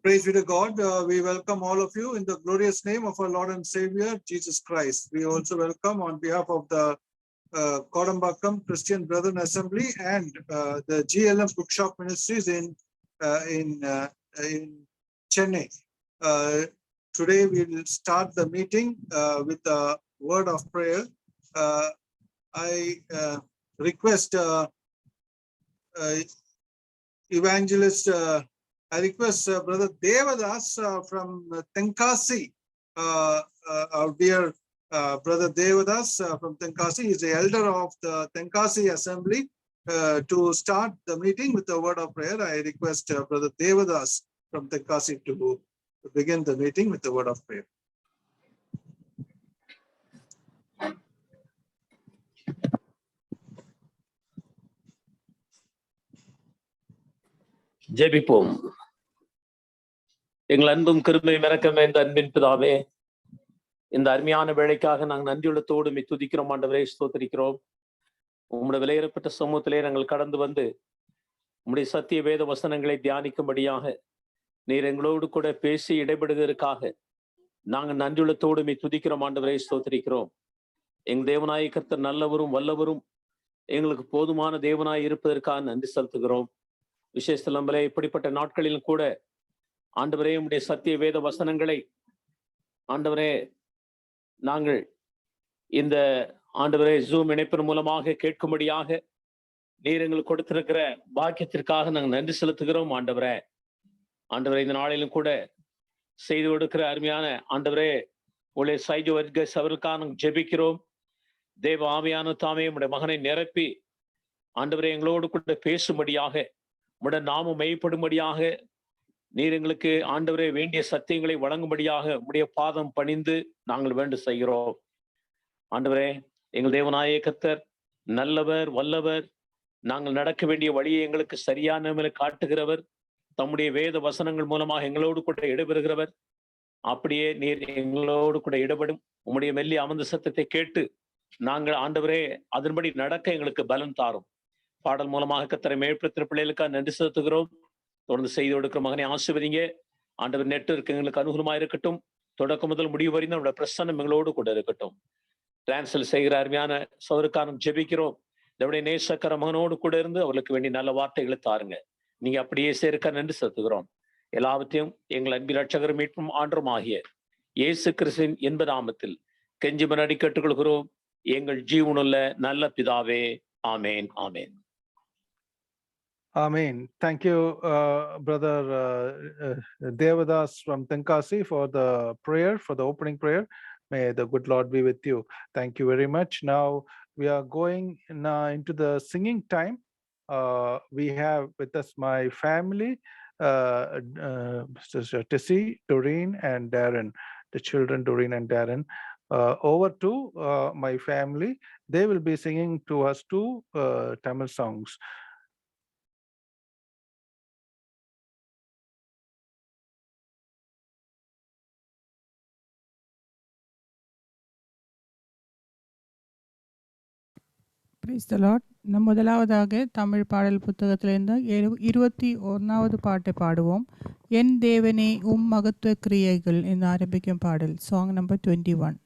Praise be to God. We welcome all of you in the glorious name of our Lord and Savior, Jesus Christ. We also welcome on behalf of the Kodambakkam Christian Brethren Assembly and the GLM Bookshop Ministries in Chennai. Today we will start the meeting with a word of prayer. I request Evangelist. I request Brother Devadas from Tenkasi, our dear Brother Devadas from Tenkasi. He is the elder of the Tenkasi Assembly, to start the meeting with a word of prayer. I request Brother Devadas from Tenkasi to begin the meeting with a word of prayer. ஜெபிப்போம். எங்கள் அன்பும் கிருபை மிரக்கமே இந்த அன்பின் பிதாவே, இந்த அருமையான வேளைக்காக நாங்கள் நன்றியுள்ளத்தோடு துதிக்கிறோம் ஆண்டவரே, ஸ்தோத்திரிக்கிறோம். உம்முடைய விலையேறப்பட்ட சமூகத்திலே நாங்கள் கடந்து வந்து உம்முடைய சத்திய வேத வசனங்களை தியானிக்கும்படியாக நீர் எங்களோடு கூட பேசி இடைபடுவதற்காக நாங்கள் நன்றியுள்ளத்தோடு துதிக்கிறோம் ஆண்டவரே, ஸ்தோத்திரிக்கிறோம். எங்கள் தேவனாய கர்த்தர் நல்லவரும் வல்லவரும் எங்களுக்கு போதுமான தேவனாய் இருப்பதற்காக நன்றி செலுத்துகிறோம். விசேஷத்திலே இப்படிப்பட்ட நாட்களிலும் கூட ஆண்டவரே உம்முடைய சத்திய வேத வசனங்களை ஆண்டவரே நாங்கள் இந்த ஆண்டவரே ஜூம் இணைப்பின் மூலமாக கேட்கும்படியாக நீர் எங்களுக்கு கொடுத்திருக்கிற பாக்கியத்திற்காக நாங்கள் நன்றி செலுத்துகிறோம். ஆண்டவரே இந்த நாளிலும் கூட செய்து கொடுக்கிற அருமையான ஆண்டவரே உடைய சைஜோ வர்கஸ் அவர்களுக்காக நாங்கள் ஜெபிக்கிறோம். தேவ ஆவியான தாமே உம்முடைய மகனை நிரப்பி ஆண்டவரே எங்களோடு கூட பேசும்படியாக உம்முடைய நாமம் மெய்ப்படும்படியாக நீர் எங்களுக்கு ஆண்டவரே வேண்டிய சத்தியங்களை வழங்கும்படியாக உம்முடைய பாதம் பணிந்து நாங்கள் வேண்டு செய்கிறோம். ஆண்டவரே எங்கள் தேவனாய கர்த்தர் நல்லவர் வல்லவர், நாங்கள் நடக்க வேண்டிய வழியை எங்களுக்கு சரியான காட்டுகிறவர், தம்முடைய வேத வசனங்கள் மூலமாக எங்களோடு கூட இடம்பெறுகிறவர். அப்படியே நீர் எங்களோடு கூட இடப்படும் உம்முடைய மெல்லிய அமர்ந்த சத்தத்தை கேட்டு நாங்கள் ஆண்டவரே அதன்படி நடக்க எங்களுக்கு பலன் தாரும். பாடல் மூலமாக கர்த்தரை மேற்படுத்துகிற பிள்ளைகளுக்காக நன்றி செலுத்துகிறோம். தொடர்ந்து செய்து கொடுக்கிற மகனை ஆசீர்வதிங்க ஆண்டவர். நெட்வொர்க் எங்களுக்கு அனுகூலமா இருக்கட்டும். தொடக்கம் முதல் முடிவு வரைக்கும் நம்முடைய பிரசன்னம் எங்களோடு கூட இருக்கட்டும். டிரான்ஸ்லேட் செய்கிற அருமையான சௌருக்கானம் ஜெபிக்கிறோம். நம்முடைய நேசக்கர மகனோடு கூட இருந்து அவர்களுக்கு வேண்டிய நல்ல வார்த்தைகளை தாருங்க. நீங்க அப்படியே சேர்க்க நன்றி செலுத்துகிறோம். எல்லாவற்றையும் எங்கள் அன்பின் ரட்சகர் மீட்பும் ஆண்டரும் ஆகிய இயேசு கிறிஸ்துவின் இன்ப நாமத்தில் கெஞ்சி மன்றாடி கேட்டுக்கொள்கிறோம் எங்கள் ஜீவனுள்ள நல்ல பிதாவே. ஆமேன், ஆமேன். Amen. Thank you, Brother Devadas from Tenkasi for the prayer, for the opening prayer. May the good Lord be with you. Thank you very much. Now we are going into the singing time. We have with us my family, Sister Tessie, Doreen and Darren, the children Doreen and Darren. Over to my family. They will be singing to us two Tamil songs. Praise the Lord. நம் முதலாவதாக தமிழ் பாடல் புத்தகத்திலிருந்து 21வது பாட்டை பாடுவோம். என் தேவனே உம் மகத்துவ கிரியைகள் என்று ஆரம்பிக்கும் பாடல், சாங் நம்பர் 21.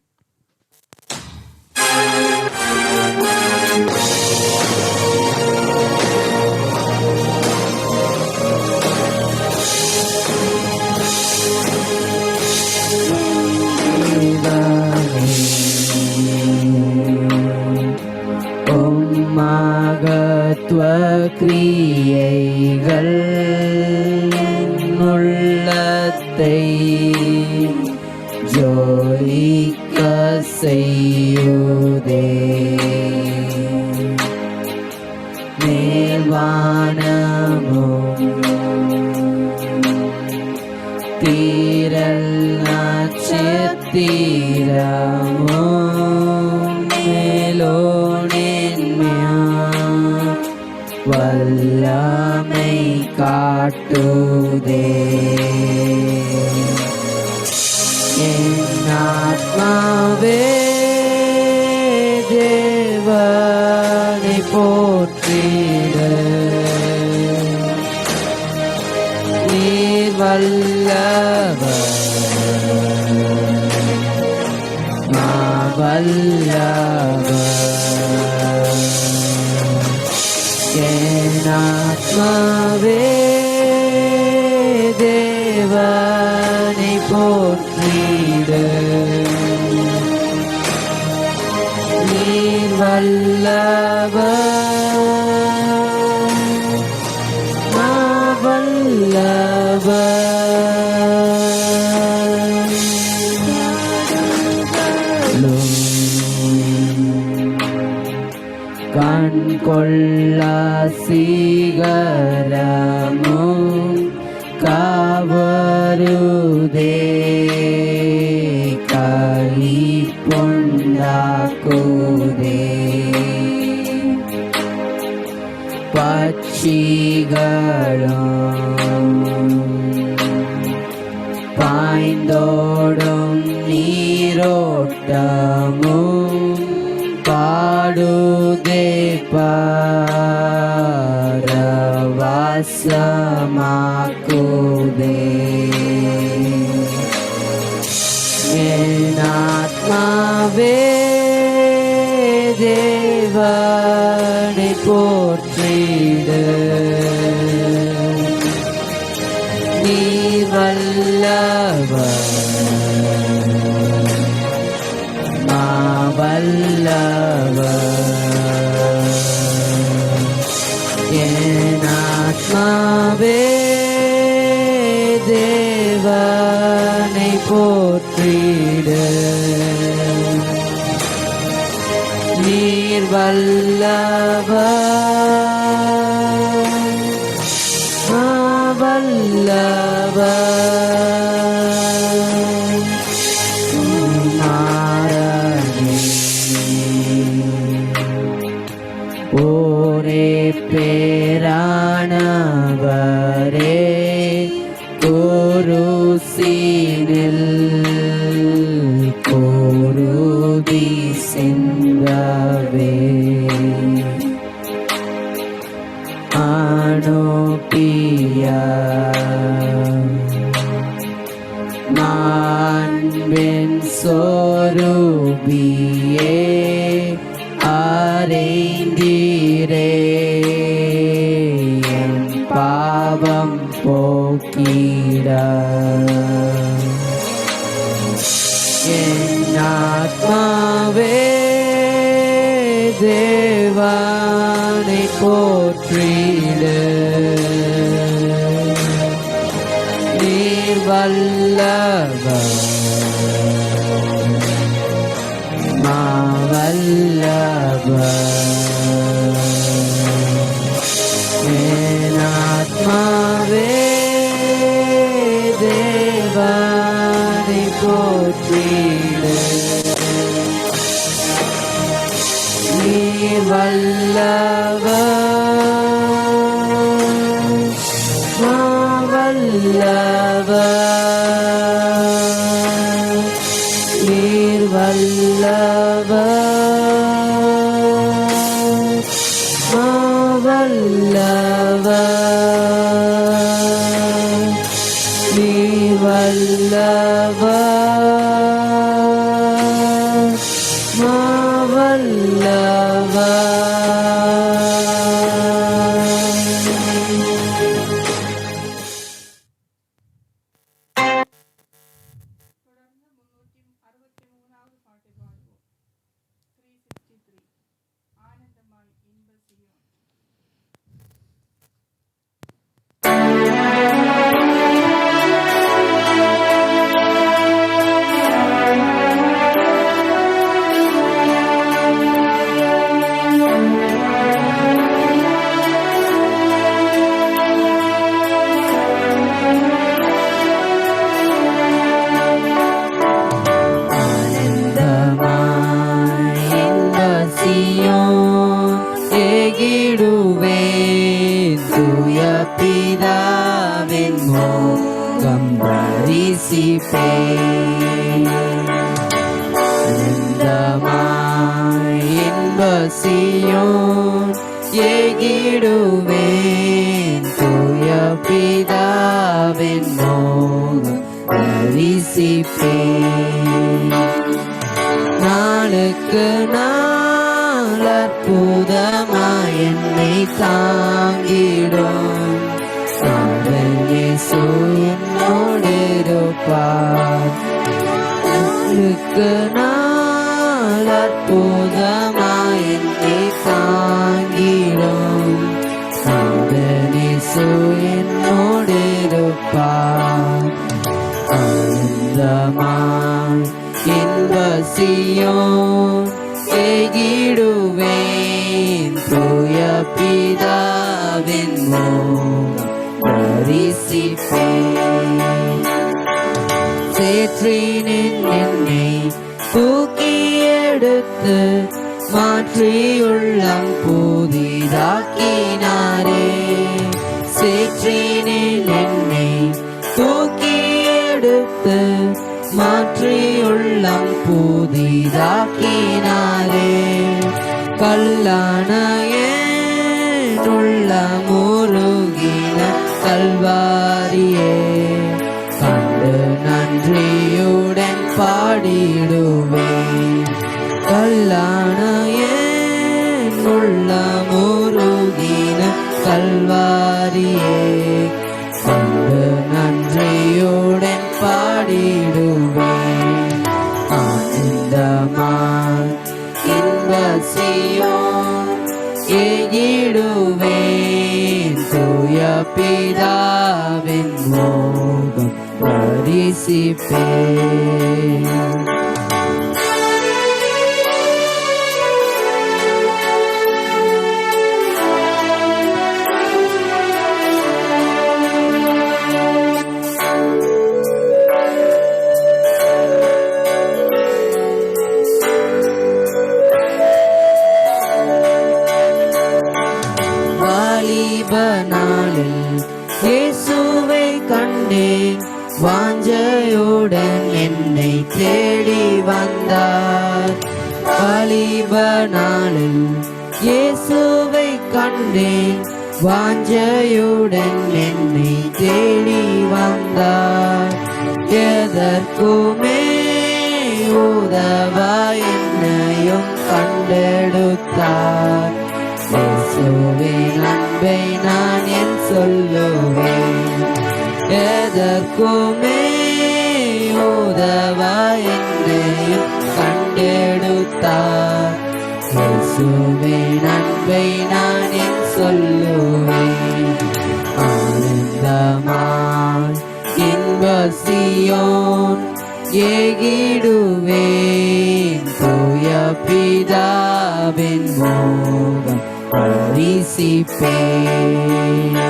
மகத்துவ கிரியைகள் உள்ளத்தை ஜோலிக்க செய்யுதே. மேல்வானமும் தீரல் நட்சத்திரமும் வல்லமை காட்டுதே. என் ஆத்மாவே தேவனை போற்றிட, நீர் வல்ல என் ஆத்மாவே தேவனை போற்றிடு. நீர் வல்லவர், கண் கொள்ளா சிகரமும் கவருதே களிப்புண்டாக்குதே. பட்சிகளும் பாய்ந்தோடும் நீரோட்டமும் பாடுதே பரவசமாக்குதே. என் ஆத்மாவே தேவனை போற்றிடு. நீர் வல்லவர், வல்லவர். என் ஆத்மாவே தேவனை போற்றிடு. நீர் வல்லவர், வல்லவர். ஒரே பேரானவரே குருசினில் குருதி சிந்தவே அனுப்பிய மாண்பின் சொரூபியே அறைந்தீரே என் பாவம் போக்கிட. என் ஆத்மாவே தேவனை போற்றிடு. நீர் வல்லவர், வல்லவர். என் ஆத்மாவே தேவனை போற்றிடு. நீர் வல்லவர், வல்லவர். நீர் வல்லவர், வல்லவர். நீர் வல்லவர், பிதாவின் மோகம் தரிசிப்பேன். இன்ப சீயோன் ஏகிடுவேன். தூய பிதாவின் மோகம் தரிசிப்பேன். நாளுக்கு நாள் அற்புதமாய் என்னை தாங்கிடும் நாதன் இயேசு என்னோடு இருப்பார். நாளுக்கு நாள் அற்புதமாய் என்னை தாங்கிடும் நாதன் இயேசு என்னோடு இருப்பார். ஆனந்தமாய் இன்ப சீயோன் எகிடுவேன் தூய பிதாவின் முகம் தரிசிப்பேன். சேற்றினில் என்னை தூக்கி எடுத்து மாற்றியுள்ளம் புதிதாக்கினாரே. சேற்றினில் என்னை தூக்கி எடுத்து மாற்றியுள்ளம் புதிதாக்கினாரே. கல்லான என் உள்ளம் உருகின கல்வாரியே கண்டு நன்றியுடன் பாடிடுவேன். கல்லான என் உள்ளம் உருகின கல்வாரியே கண்டு நன்றியுடன் பாடிடுவேன். ஆனந்தமாய் இன்ப சீயோன் எகிடுவேன் தூய பிதாவின் முகம் தரிசிப்பேன். நாளில் இயேசுவை கண்டேன் வாஞ்சையுடன் என்னை தேடி வந்தார். வாலிப நாளில் இயேசுவை கண்டேன் வாஞ்சையுடன் என்னை தேடி வந்தார். எதற்குமே உதவ என்னையும் கண்டெடுத்தார். இயேசுவின் அன்பை நான் என் சொல்லுவேன். எதற்குமே உதவ என்னையும் கண்டெடுத்தார். இயேசுவின் அன்பை நான் என் சொல்லுவேன். ஆனந்தமாய் இன்ப சீயோன் எகிடுவேன் தூய பிதாவின் முகம் தரிசிப்பேன்.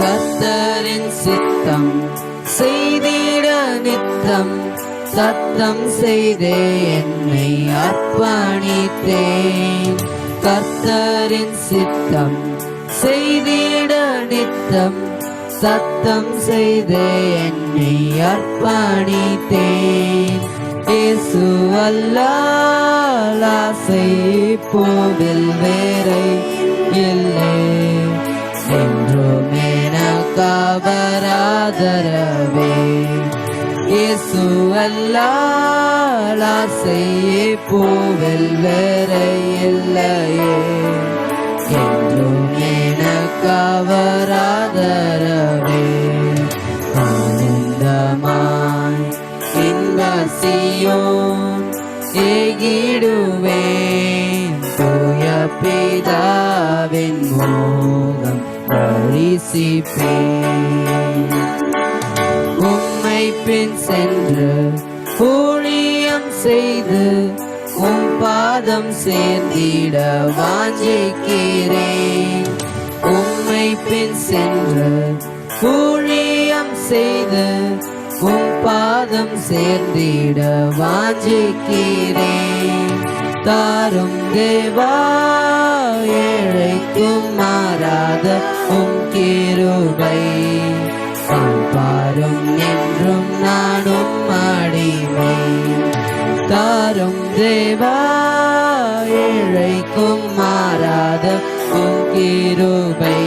கர்த்தரின் சித்தம் செய்திட நித்தம் சத்தம் செய்தே என்னை அர்ப்பணித்தேன். கர்த்தரின் சித்தம் செய்திட நித்தம் சத்தம் செய்தே என்னை அர்ப்பணித்தேன். இயேசு அல்லால் ஆசை போதில் வேறை இல்லை. என்றும் எனக்காவராதரவே இயேசு அல்லால் ஆசையே போவல் வேறை இல்லையே. என்றும் எனக்காவராதரவே ஆனந்தமாய் இன்ப சீயோன் எகிடுவேன் தூய பிதாவின் முகம் தரிசிப்பேன். உம்மை பின் சென்று ஊழியம் செய்து உம் பாதம் சேர்ந்திட வாஞ்சிக்கிறேன். உம்மை பின் சென்று ஊழியம் செய்து உம் பாதம் சேர்ந்திட வாஞ்சிக்கிறேன். தாரும் தேவா ஏழைக்கும் மாறாத உம் கிருபை காண்பாரும் என்றும் நானும் அடிமை தாரும் தேவா ஏழைக்கும் மாறாத உம் கிருபை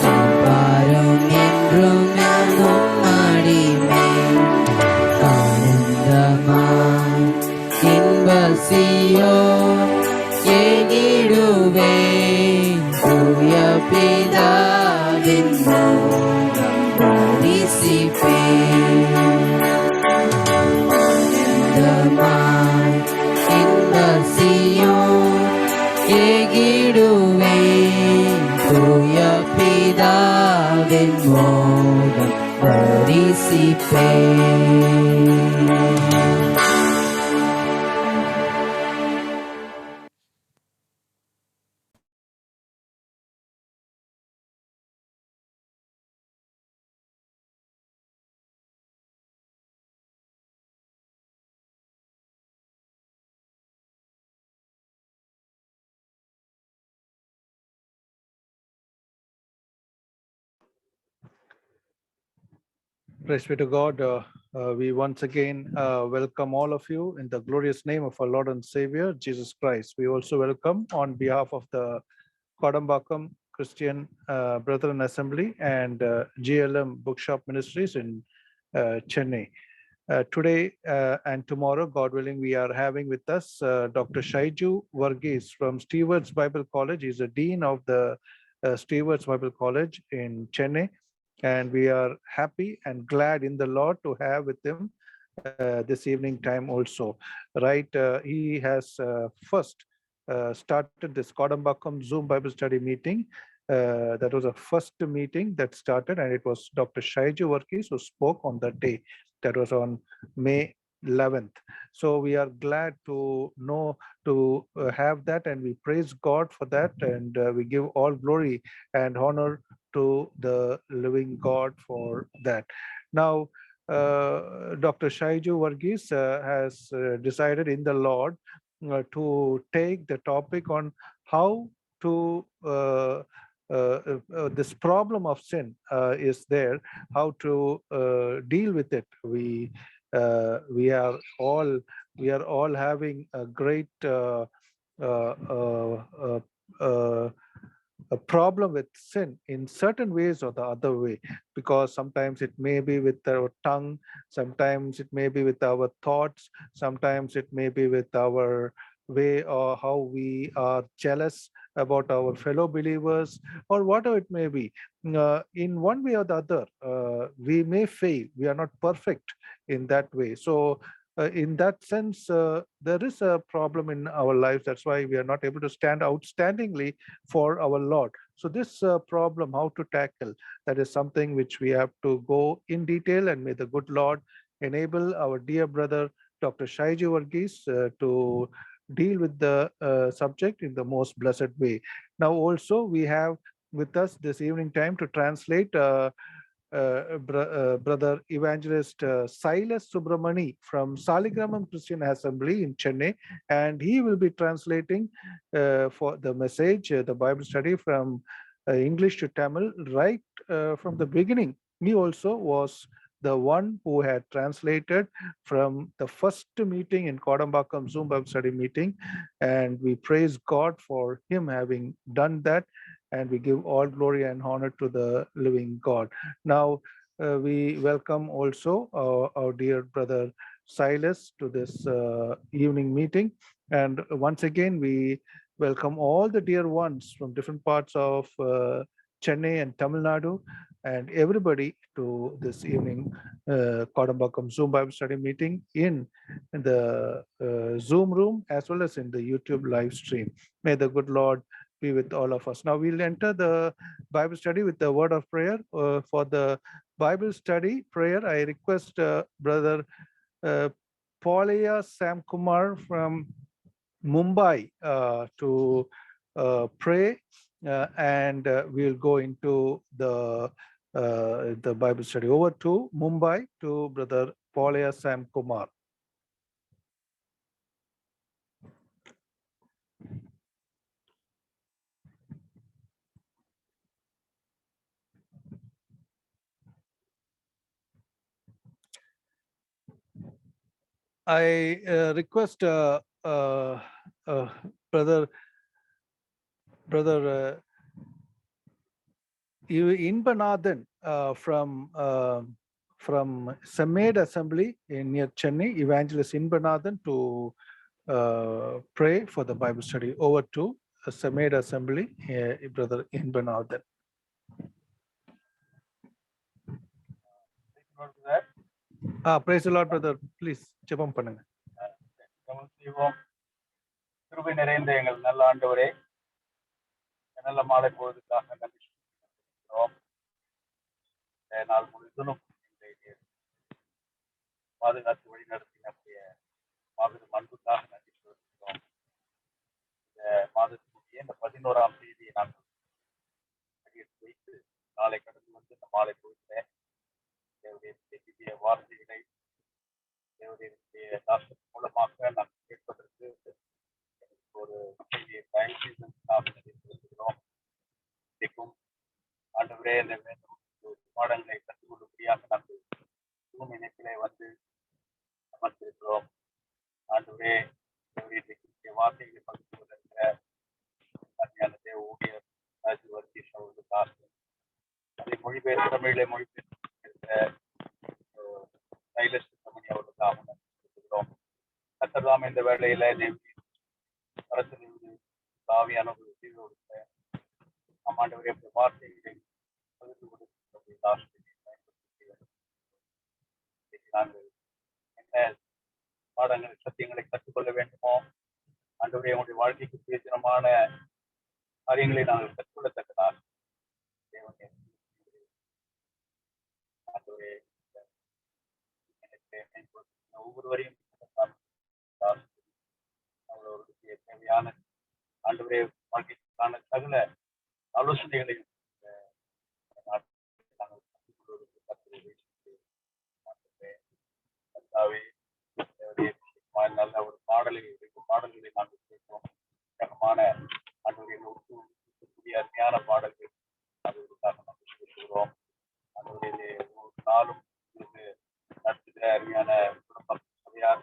காண்பாரும் என்றும் நானும் அடிமை ஆனந்தமாய் இன்பசியோ ஏகிடுவேன் தூய பிதாவின் மோகம் தரிசிப்பேன் ஆனந்தமாய் இன்பசியோ ஏகிடுவேன் தூய பிதாவின் மோகம் தரிசிப்பேன். Praise be to God. We once again welcome all of you in the glorious name of our Lord and Savior, Jesus Christ. We also welcome on behalf of the Kodambakam Christian Brethren Assembly and GLM Bookshop Ministries in Chennai. Today and tomorrow, God willing, we are having with us Dr. Shaiju Varghese from Stewart's Bible College. He's a dean of the Stewart's Bible College in Chennai. And we are happy and glad in the Lord to have with him this evening time also. Right, he has first started this Kodambakam Zoom Bible study meeting. That was a first meeting that started, and it was Dr. Shaiju Varghese who spoke on that day. That was on May 11th. So we are glad to have that, and we praise God for that, and we give all glory and honor to the living God for that. Now, Dr. Shaiju Varghese has decided in the Lord to take the topic on how to this problem of sin is there, how to deal with it. We are all having a great a problem with sin in certain ways or the other way, because sometimes it may be with our tongue, sometimes it may be with our thoughts, sometimes it may be with our way or how we are jealous about our fellow believers, or whatever it may be. In one way or the other, we may fail. We are not perfect in that way. So in that sense, there is a problem in our lives. That's why we are not able to stand outstandingly for our Lord. So this problem, how to tackle, that is something which we have to go in detail, and may the good Lord enable our dear brother, Dr. Shaiju Varghese, to deal with the subject in the most blessed way. Now also we have with us this evening time to translate Brother Evangelist Silas Subramani from Saligramam Christian Assembly in Chennai, and he will be translating for the message, the Bible study from English to Tamil right from the beginning. He also was the one who had translated from the first meeting in Kodambakam Zoom Bible study meeting, and we praise God for him having done that, and we give all glory and honor to the living God. Now, we welcome also our dear brother Silas to this evening meeting. And once again, we welcome all the dear ones from different parts of Chennai and Tamil Nadu, and everybody to this evening Kodambakam Zoom Bible study meeting in the Zoom room as well as in the YouTube live stream. May the good Lord be with all of us. Now we'll enter the Bible study with the word of prayer. For the Bible study prayer, I request Brother Paulaya Sam Kumar from Mumbai to pray, and we'll go into the Bible study. Over to Mumbai to Brother Paulaya Sam Kumar. I request brother Inbanathan from Samed Assembly in near Chennai, Evangelist Inbanathan, to pray for the Bible study. Over to Samed Assembly, brother Inbanathan. Praise the Lord, brother. Please ஜெபம் பண்ணுங்க. கிருபை நிறைந்த எங்கள் நல்ல ஆண்டவரே, நல்ல மாலை பொழுதுக்காக நன்றி சொல்கிறோம். நாள் முழுவதும் பாதுகாத்து வழி நடத்தினுடைய மாபெரும் அன்புக்காக நன்றி சொல்கிறோம். இந்த மாதத்தினுடைய இந்த 11ஆம் தேதியை நாங்கள் அடியெடுத்து வைத்து நாளை கடந்து வந்து இந்த மாலை பொழுதுல தேவனுடைய வார்த்தைகளை தேவனுடைய தாசன் மூலமாக நாங்கள் கேட்பதற்கு ஒரு செலுத்துகிறோம். ஆண்டவரே, இந்த பாடங்களை கற்றுக்கொள்ளும்படியாக நாங்கள் இணைப்பிலே வந்து அமர்ந்திருக்கிறோம். ஆண்டவரே, வார்த்தைகளை பகிர்ந்துவதற்கிற அருமையான தேவ ஊழியர் ராஜு வர்கீஸ் அவர்களுக்காக அதை மொழிபெயர்ப்பு தமிழிலே மொழிபெயர்க்கிற சைலஸ் சுப்பிரமணி அவர்களுக்காக நன்றி. கர்த்தர்தாம் இந்த வேளையில ஆவியான ஆண்டவரே வார்த்தைகளை பகிர்ந்து கொடுத்து நாங்கள் என்ன பாடங்கள் சத்தியங்களை கற்றுக்கொள்ள வேண்டுமோ, ஆண்டவரே உங்களுடைய வாழ்க்கைக்கு பிரயோஜனமான காரியங்களை நாங்கள் கற்றுக்கொள்ளத்தக்கதாக ஆண்டவரே ஒவ்வொருவரையும் அவர்களுடைய தேவையான ஆண்டவரே வாழ்க்கைக்கான சகல ஆலோசனைகளையும் நல்ல ஒரு பாடல்களை நாங்கள் கேட்போம். ஆண்டவரை அருமையான பாடல்கள் அதுக்காக நாங்கள் பேசுகிறோம். ஆண்டவரே ஒரு நாளும் நடத்துகிற அருமையான குடும்பம் சபையார்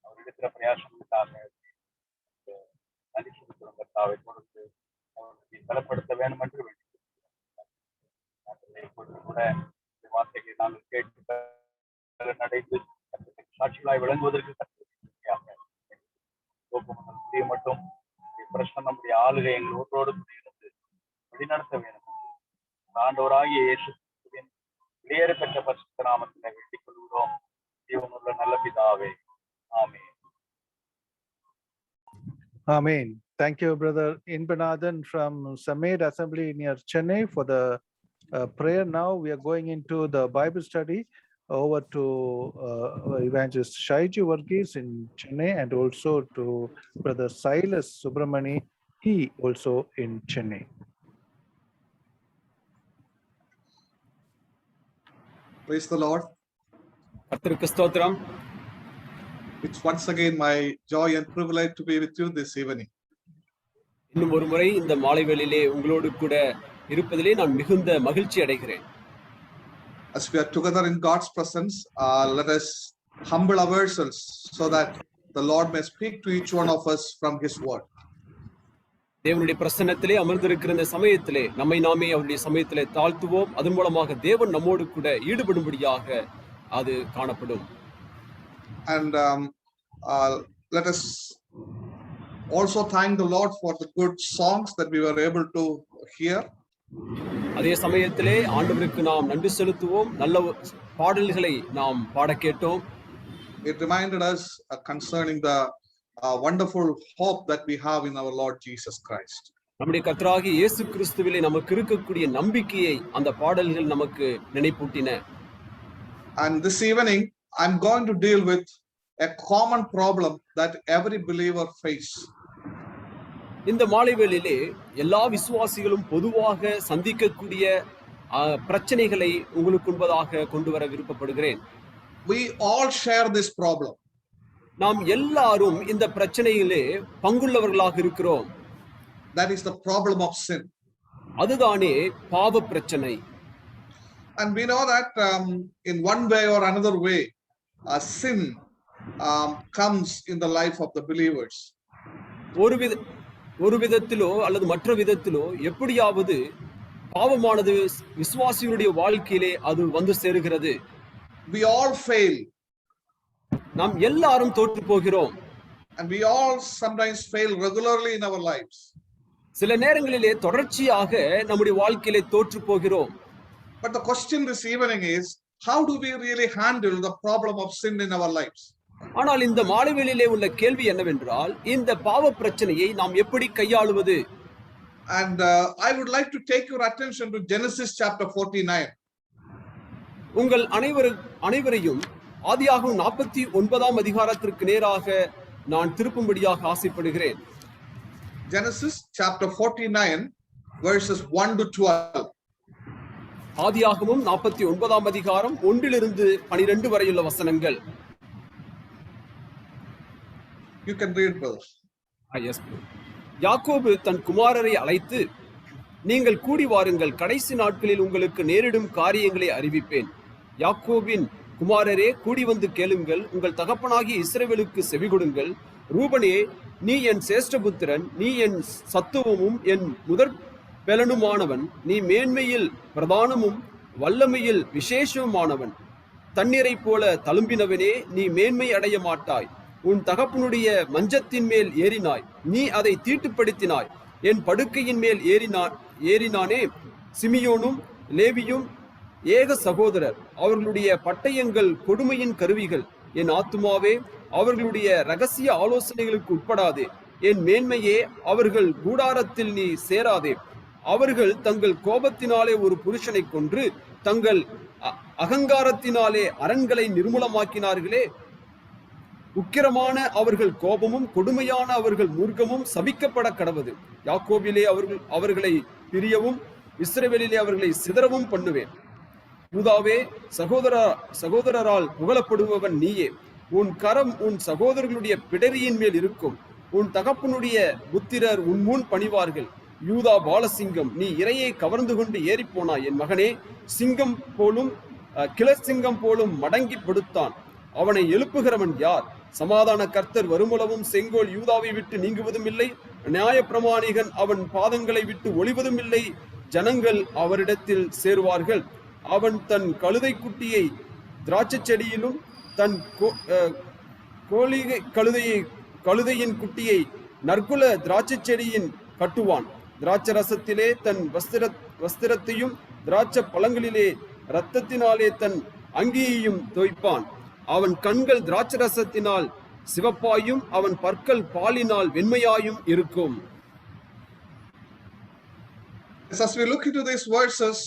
அவர் எடுக்கிற பிரயாசங்களுக்காக நன்றி செலுத்துவதற்காக கொடுத்து அவர்களுக்கு பலப்படுத்த வேண்டும் என்று கூட இந்த வார்த்தைகளை நாங்கள் கேட்டு நடைந்து சாட்சிகளாய் விளங்குவதற்கு மட்டும் பிரச்சனை நம்முடைய ஆளுகை எங்கள் ஊரோடு இருந்து வழிநடத்த வேண்டும். ஆண்டவராகிய இயேசு வெளியேற பெற்ற பரிசுத்த நாமத்தினை வேண்டிக் கொள்கிறோம். ஜீவனுள்ள நல்ல பிதாவே, ஆமென். Amen. Thank you, brother Inbanathan from Samed Assembly near Chennai for the prayer. Now we are going into the Bible study. Over to Evangelist Shaiji Varghese in Chennai, and also to brother Silas Subramani, he also in Chennai. Praise the Lord. கர்த்தருக்கு ஸ்தோத்திரம். It's once again my joy and privilege to be with you this evening. இன்னும் ஒரு முறை இந்த மாலை வேளையிலே உங்களோடு கூட இருப்பதிலே நான் மிகுந்த மகிழ்ச்சி அடைகிறேன். As we are together in God's presence, let us humble ourselves so that the Lord may speak to each one of us from His word. தேவனுடைய பிரசன்னத்திலே அமர்ந்திருக்கிற இந்த சமயத்திலே நம்மை நாமே அவருடைய சமயத்திலே தாழ்த்துவோம். அதன் மூலமாக தேவன் நம்மோடு கூட ஈடுபடும்படியாக அது காணப்படும். And let us also thank the Lord for the good songs that we were able to hear. அதே சமயத்திலே ஆண்டவருக்கு நாம் நன்றி செலுத்துவோம். நல்ல பாடல்களை நாம் பாட கேட்டோம். It reminded us concerning the wonderful hope that we have in our Lord Jesus Christ. நம்முடைய கர்த்தராகிய இயேசு கிறிஸ்துவிலே நமக்கு இருக்கக்கூடிய நம்பிக்கையை அந்த பாடல்கள் நமக்கு நினைப்பூட்டின. And this evening I'm going to deal with a common problem that every believer face. இந்த மாலை வேளையிலே எல்லா விசுவாசிகளும் பொதுவாக சந்திக்கக்கூடிய பிரச்சனைகளை உங்களுக்கு முன்பதாக கொண்டு வர விருப்பப்படுகிறேன். We all share this problem. நாம் எல்லாரும் இந்த பிரச்சனையிலே பங்குள்ளவர்களாக இருக்கிறோம். That is the problem of sin. அதுதானே பாவ பிரச்சனை. And we know that in one way or another way, sin comes in the life of the believers. ஒரு விதத்திலோ அல்லது மற்ற விதத்திலோ எப்படியாவது பாவமானது விசுவாசிகளுடைய வாழ்க்கையிலே அது வந்து சேருகிறது. We all fail. நாம் எல்லாரும் தோற்று போகிறோம். And we all sometimes fail regularly in our lives. சில நேரங்களிலே தொடர்ச்சியாக நம்முடைய வாழ்க்கையிலே தோற்று போகிறோம். But the question this evening is, how do we really handle the problem of sin in our lives? ஆனால் இந்த மாலைவேளையிலே உள்ள கேள்வி என்னவென்றால், இந்த பாவ பிரச்சனையை நாம் எப்படி கையாளுவது? And I would like to take your attention to Genesis chapter 49. உங்கள் அனைவரையும் ஆதியாகமம் 49ஆம் அதிகாரத்திற்கு நேராக நான் திருப்பும்படியாக ஆசைப்படுகிறேன். Genesis chapter 49 verses 1 to 12. ஆதியாகமம் 49ஆம் அதிகாரம் 1 to 12 வரையுள்ள வசனங்கள். You can read, brother. Yes. யாக்கோபு தன் குமாரரை அழைத்து, நீங்கள் கூடி வாருங்கள், கடைசி நாட்களில் உங்களுக்கு நேரிடும் காரியங்களை அறிவிப்பேன். யாக்கோபின் குமாரரே, கூடி வந்து கேளுங்கள், உங்கள் தகப்பனாகிய இஸ்ரவேலுக்கு செவி கொடுங்கள். ரூபனே, நீ என் சேஷ்டபுத்திரன், நீ என் சத்துவமும் என் முதற் பெலனுமானவன், நீ மேன்மையில் பிரதானமும் வல்லமையில் விசேஷமானவன். தண்ணீரை போல தழும்பினவனே, நீ மேன்மை அடைய மாட்டாய். உன் தகப்பனுடைய மஞ்சத்தின் மேல் ஏறினாய், நீ அதை தீட்டுப்படுத்தினாய். என் படுக்கையின் மேல் ஏறினானே. சிமியோனும் லேவியும் ஏக சகோதரர், அவர்களுடைய பட்டயங்கள் கொடுமையின் கருவிகள். என் ஆத்துமாவே, அவர்களுடைய இரகசிய ஆலோசனைகளுக்கு உட்படாதே. என் மேன்மையே, அவர்கள் கூடாரத்தில் நீ சேராதே. அவர்கள் தங்கள் கோபத்தினாலே ஒரு புருஷனை கொன்று தங்கள் அகங்காரத்தினாலே அரண்களை நிர்மூலமாக்கினார்களே. உக்கிரமான அவர்கள் கோபமும் கொடுமையான அவர்கள் மூர்க்கமும் சபிக்கப்பட கடவது. யாக்கோபிலே அவர்களை பிரியவும் இஸ்ரவேலிலே அவர்களை சிதறவும் பண்ணுவேன். யூதாவே, சகோதரரால் புகழப்படுபவன் நீயே. உன் கரம் உன் சகோதரர்களுடைய பிடரியின் மேல் இருக்கும். உன் தகப்பனுடைய புத்திரர் உன் முன் பணிவார்கள். யூதா பாலசிங்கம், நீ இரையை கவர்ந்து கொண்டு ஏறிப்போனாய். என் மகனே, சிங்கம் போலும் கிளர்சிங்கம் போலும் மடங்கி படுத்தான். அவனை எழுப்புகிறவன் யார்? சமாதான கர்த்தர் வருமுளவும் செங்கோல் யூதாவை விட்டு நீங்குவதும் இல்லை. நியாய பிரமாணிகன் அவன் பாதங்களை விட்டு ஒளிவதும் இல்லை. ஜனங்கள் அவரிடத்தில் சேருவார்கள். அவன் தன் கழுதை குட்டியை திராட்சை செடியிலும் தன் கழுதையின் குட்டியை நற்குல திராட்சை செடியின் கட்டுவான். திராட்சரசத்திலே தன் வஸ்திரத்தையும் திராட்சை பழங்களிலே இரத்தத்தினாலே தன் அங்கியையும் தோய்ப்பான். அவன் கண்கள் திராட்சரசத்தினால் சிவப்பாயும் அவன் பற்கள் பாலினால் வெண்மையாயும் இருக்கும். As we look into these verses,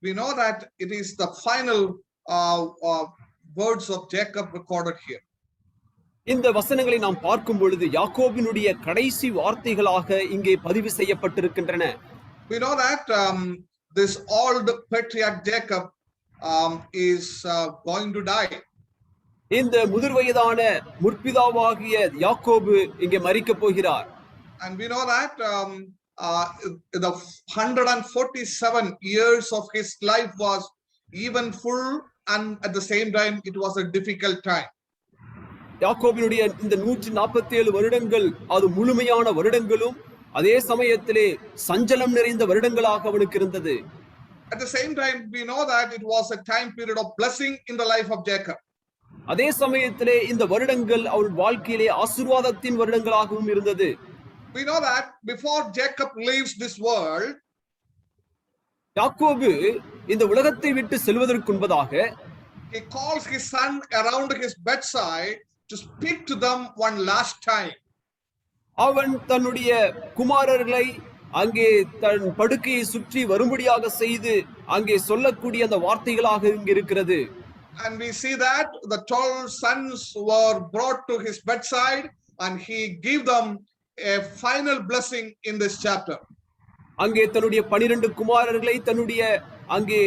we know that it is the final words of Jacob recorded here. இந்த வசனங்களை நாம் பார்க்கும் பொழுது யாக்கோபினுடைய கடைசி வார்த்தைகளாக இங்கே பதிவு செய்யப்பட்டிருக்கின்றன. We know that this old patriarch Jacob is going to die. இந்த முதிர் வயதான முற்பிதாவாகிய யாக்கோபு இங்கே மரிக்கப் போகிறார். And we know that the 147 years of his life was even full, and at the same time it was a difficult time. யாக்கோபினுடைய இந்த 147 வருடங்கள் அது முழுமையான வருடங்களும் அதே சமயத்திலே சஞ்சலம் நிறைந்த வருடங்களாக அவனுக்கு இருந்தது. At the same time, we know that it was a time period of blessing in the life of Jacob. அதே சமயத்திலே இந்த வருடங்கள் அவன் வாழ்க்கையிலே ஆசீர்வாதத்தின் வருடங்களாகவும் இருந்தது. We know that before Jacob leaves this world, யாக்கோபு இந்த உலகத்தை விட்டு செல்வதற்கு முன்பதாக he calls his son around his bedside to speak to them one last time. அவன் தன்னுடைய குமாரர்களை அங்கே தன் படுக்கையை சுற்றி வரும்படியாக செய்து அங்கே சொல்லக்கூடிய அந்த வார்த்தைகளாக இங்கு இருக்கிறது. And we see that the 12 sons were brought to his bedside and he gave them a final blessing in this chapter. அங்கே தன்னுடைய 12 குமாரர்களை தன்னுடைய அங்கே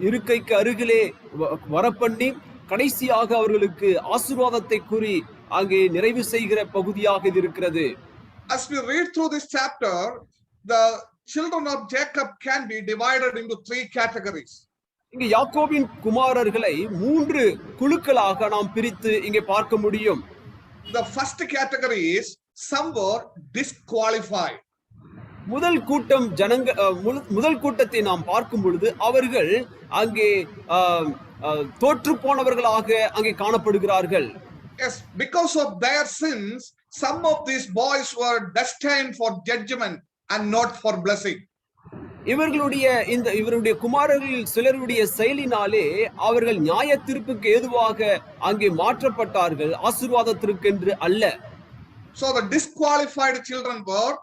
இருக்கைக்கு அருகிலே வரப்பண்ணி கடைசியாக அவர்களுக்கு ஆசீர்வாதத்தை கூறி அங்கே நிறைவு செய்கிற பகுதியாக இது இருக்கிறது. As we read through this chapter, the children of Jacob can be divided into 3 categories. இங்க யாக்கோபின் குமாரர்களை 3 குழுக்களாக நாம் பிரித்து இங்கே பார்க்க முடியும். The first category is some were disqualified. முதல் கூட்டத்தை நாம் பார்க்கும் பொழுது அவர்கள் அங்கே தோற்று போனவர்களாக அங்கே காணப்படுகிறார்கள். Yes, because of their sins, some of these boys were destined for judgment and not for blessing. இவருடைய குமாரர்களில் சிலருடைய செயலினாலே அவர்கள் நியாய தீர்ப்புக்கு ஏதுவாக அங்கே மாற்றப்பட்டார்கள், ஆசீர்வாதத்திற்கென்று அல்ல. So the disqualified children were,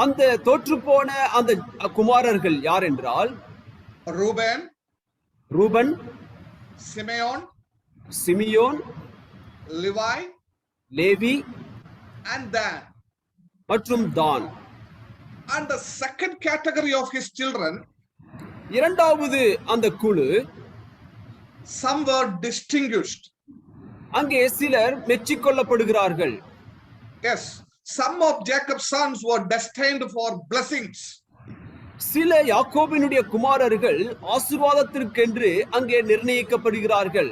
அந்த தோற்று போன அந்த குமாரர்கள் யார் என்றால் Reuben, Simeon, Levi and Dan. மற்றும் தான். And the second category of his children, இரண்டாவது அந்த குழு, some were distinguished. அங்கே சிலர் மெச்சிக்கொள்ளப்படுகிறார்கள். Yes, some of Jacob's sons were destined for blessings. சில யாக்கோபினுடைய குமாரர்கள் ஆசீர்வாதத்திற்கென்று அங்கே நிர்ணயிக்கப்படுகிறார்கள்.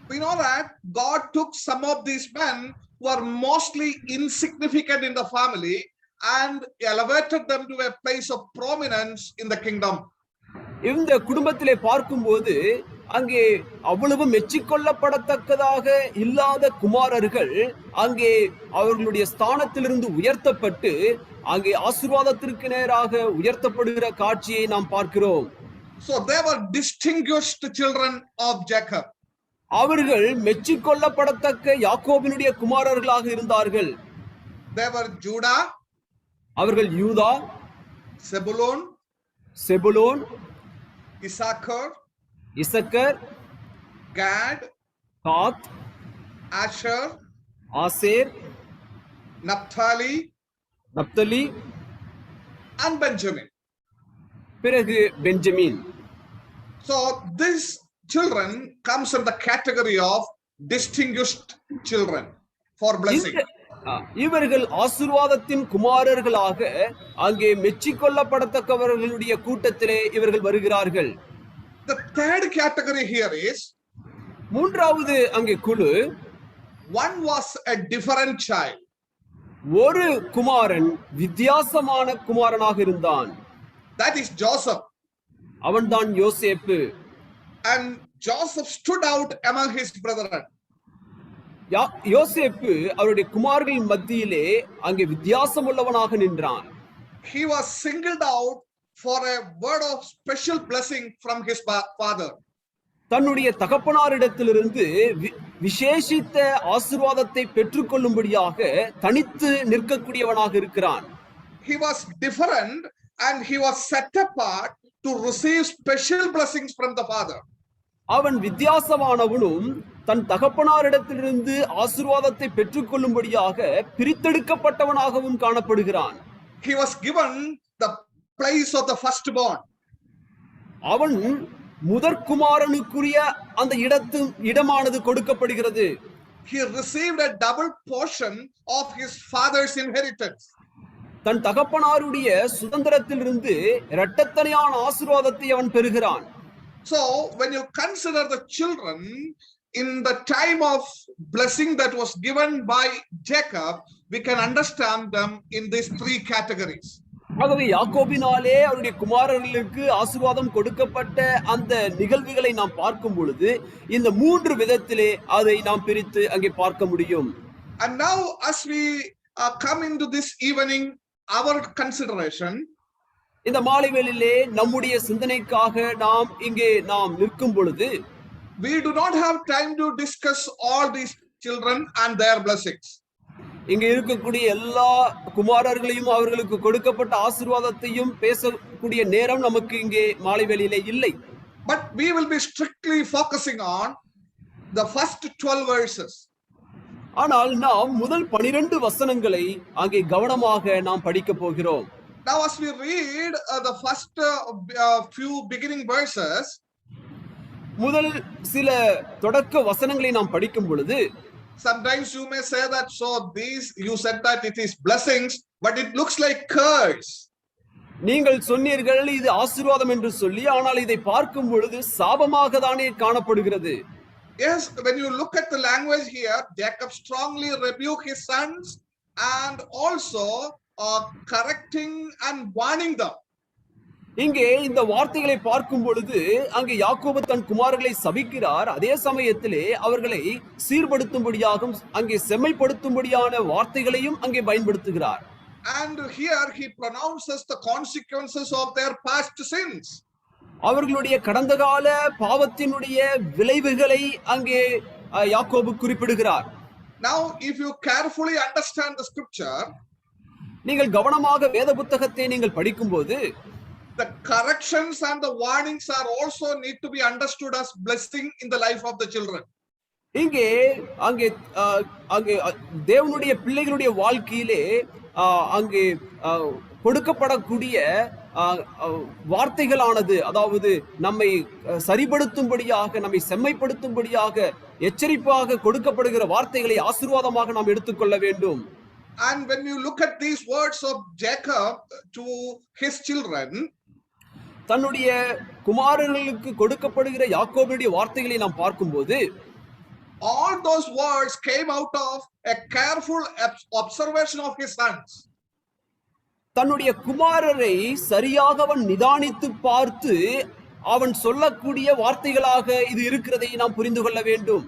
We know that God took some of these men who are mostly insignificant in the family and elevated them to a place of prominence in the kingdom. இந்த குடும்பத்திலே பார்க்கும்போது அங்கே அவ்வளவு மெச்சிக்கொள்ளப்படத்தக்கதாக இல்லாத குமாரர்கள் அங்கே அவர்களுடைய ஸ்தானத்திலிருந்து உயர்த்தப்பட்டு அங்கே ஆசீர்வாதத்திற்கு நேராக உயர்த்தப்படுகிற காட்சியை நாம் பார்க்கிறோம். So they were distinguished children of Jacob. அவர்கள் மெச்சிக்கொள்ளப்படத்தக்க யாக்கோபினுடைய குமாரர்களாக இருந்தார்கள். They were Judah, அவர்கள் யூதா, செபுலோன், இசக்கர், காத், ஆசேர், நப்தலி and Benjamin. பிறகு Benjamin. So this children comes in the category of distinguished children for blessing. இவர்கள் ஆசீர்வாதத்தின் குமாரர்களாக அங்கே மெச்சிக்கொள்ளப்படத்தக்கவர்களுடைய கூட்டத்திலே இவர்கள் வருகிறார்கள். The third category here is, மூன்றாவது அங்கே குழு, one was a different child. ஒரு குமாரன் வித்தியாசமான குமாரனாக இருந்தான். That is Joseph. அவன்தான் யோசேப்பு. And Joseph stood out among his brethren. யோசேப்பு அவருடைய குமாரர்களின் மத்தியிலே அங்கே வித்தியாசம் உள்ளவனாக நின்றான். He was singled out for a word of special blessing from his father. தன்னுடைய தகப்பனாரிடத்திலிருந்து விசேஷித்த ஆசீர்வாதத்தை பெற்றுக்கொள்ளும்படியாக தனித்து நிற்கக்கூடியவனாக இருக்கிறான். He was different and he was set apart to receive special blessings from the father. அவன் வித்தியாசமானவனும் தன் தகப்பனாரிடத்திலிருந்து ஆசீர்வாதத்தை பெற்றுக்கொள்ளும்படியாக பிரித்தெடுக்கப்பட்டவனாகவும் காணப்படுகிறான். He was given the place of the firstborn. அவன் முதற்குமாரனுக்குரிய அந்த இடமானது கொடுக்கப்படுகிறது. He received a double portion of his father's inheritance. தன் தகப்பனாருடைய சுதந்திரத்திலிருந்து இரட்டத்தனையான ஆசீர்வாதத்தை அவன் பெறுகிறான். So when you consider the children in the time of blessing that was given by Jacob, we can understand them in these 3 categories. ஆகவே யாக்கோபினாலே அவருடைய குமாரர்களுக்கு ஆசீர்வாதம் கொடுக்கப்பட்ட அந்த நிகழ்வுகளை நாம் பார்க்கும் பொழுது இந்த 3 விதத்திலே அதை நாம் பிரித்து அங்கே பார்க்க முடியும். And now as we come into this evening, our consideration, இந்த மாலை வேளையிலே நம்முடைய சிந்தனைக்காக நாம் இங்கே நிற்கும் பொழுது, we do not have time to discuss all these children and their blessings. இங்க இருக்கக்கூடிய எல்லா குமாரர்களையும் அவர்களுக்கு கொடுக்கப்பட்ட ஆசீர்வாதத்தையும் பேசக்கூடிய நேரம் நமக்கு இங்கே மாலை வேளையிலே இல்லை. But we will be strictly focusing on the first 12 verses. ஆனால் நாம் முதல் 12 வசனங்களை அங்கே கவனமாக நாம் படிக்க போகிறோம். Now as we read the first few beginning verses, முதல் சில தொடக்க வசனங்களை நாம் படிக்கும் பொழுது, Sometimes you may say that, so these, you said that it is blessings, but it looks like curse. நீங்கள் சொன்னீர்கள் இது ஆசீர்வாதம் என்று சொல்லி, ஆனால் இதை பார்க்கும் பொழுது சாபமாக தானே காணப்படுகிறது. Yes, when you look at the language here, Jacob strongly rebuked his sons and also correcting and warning them. இங்கே இந்த வார்த்தைகளை பார்க்கும் பொழுது அங்கே யாக்கோபு தன் குமாரர்களை சபிக்கிறார், அதே சமயத்திலே அவர்களை சீர்படுத்தும்படியாகவும் அங்கே செம்மைப்படுத்தும்படியான வார்த்தைகளையும் அங்கே பயன்படுத்துகிறார். And here he pronounces the consequences of their past sins. அவர்களுடைய கடந்த கால பாவத்தினுடைய விளைவுகளை அங்கே யாக்கோபு குறிப்பிடுகிறார். Now if you carefully understand the scripture, நீங்கள் கவனமாக வேத புத்தகத்தை நீங்கள் படிக்கும்போது the corrections and the warnings are also need to be understood as blessing in the life of the children. இங்கே அங்கே அங்கே தேவனுடைய பிள்ளைகளுடைய வாழ்க்கையிலே அங்கே கொடுக்கப்படக்கூடிய வார்த்தைகளானது, அதாவது நம்மை சரிபடுத்தும்படியாக, நம்மை செம்மைப்படுத்தும்படியாக, எச்சரிப்பாக கொடுக்கப்படுகிற வார்த்தைகளை ஆசீர்வாதமாக நாம் எடுத்துக்கொள்ள வேண்டும். And when you look at these words of Jacob to his children, தன்னுடைய குமாரர்களுக்கு கொடுக்கப்படுகிற யாக்கோபுடைய வார்த்தைகளை நாம் பார்க்கும்போது, all those words came out of a careful observation of his sons. தன்னுடைய குமாரரை சரியாக அவன் நிதானித்து பார்த்து அவன் சொல்லக்கூடிய வார்த்தைகளாக இது இருக்கிறதை நாம் புரிந்து கொள்ள வேண்டும்.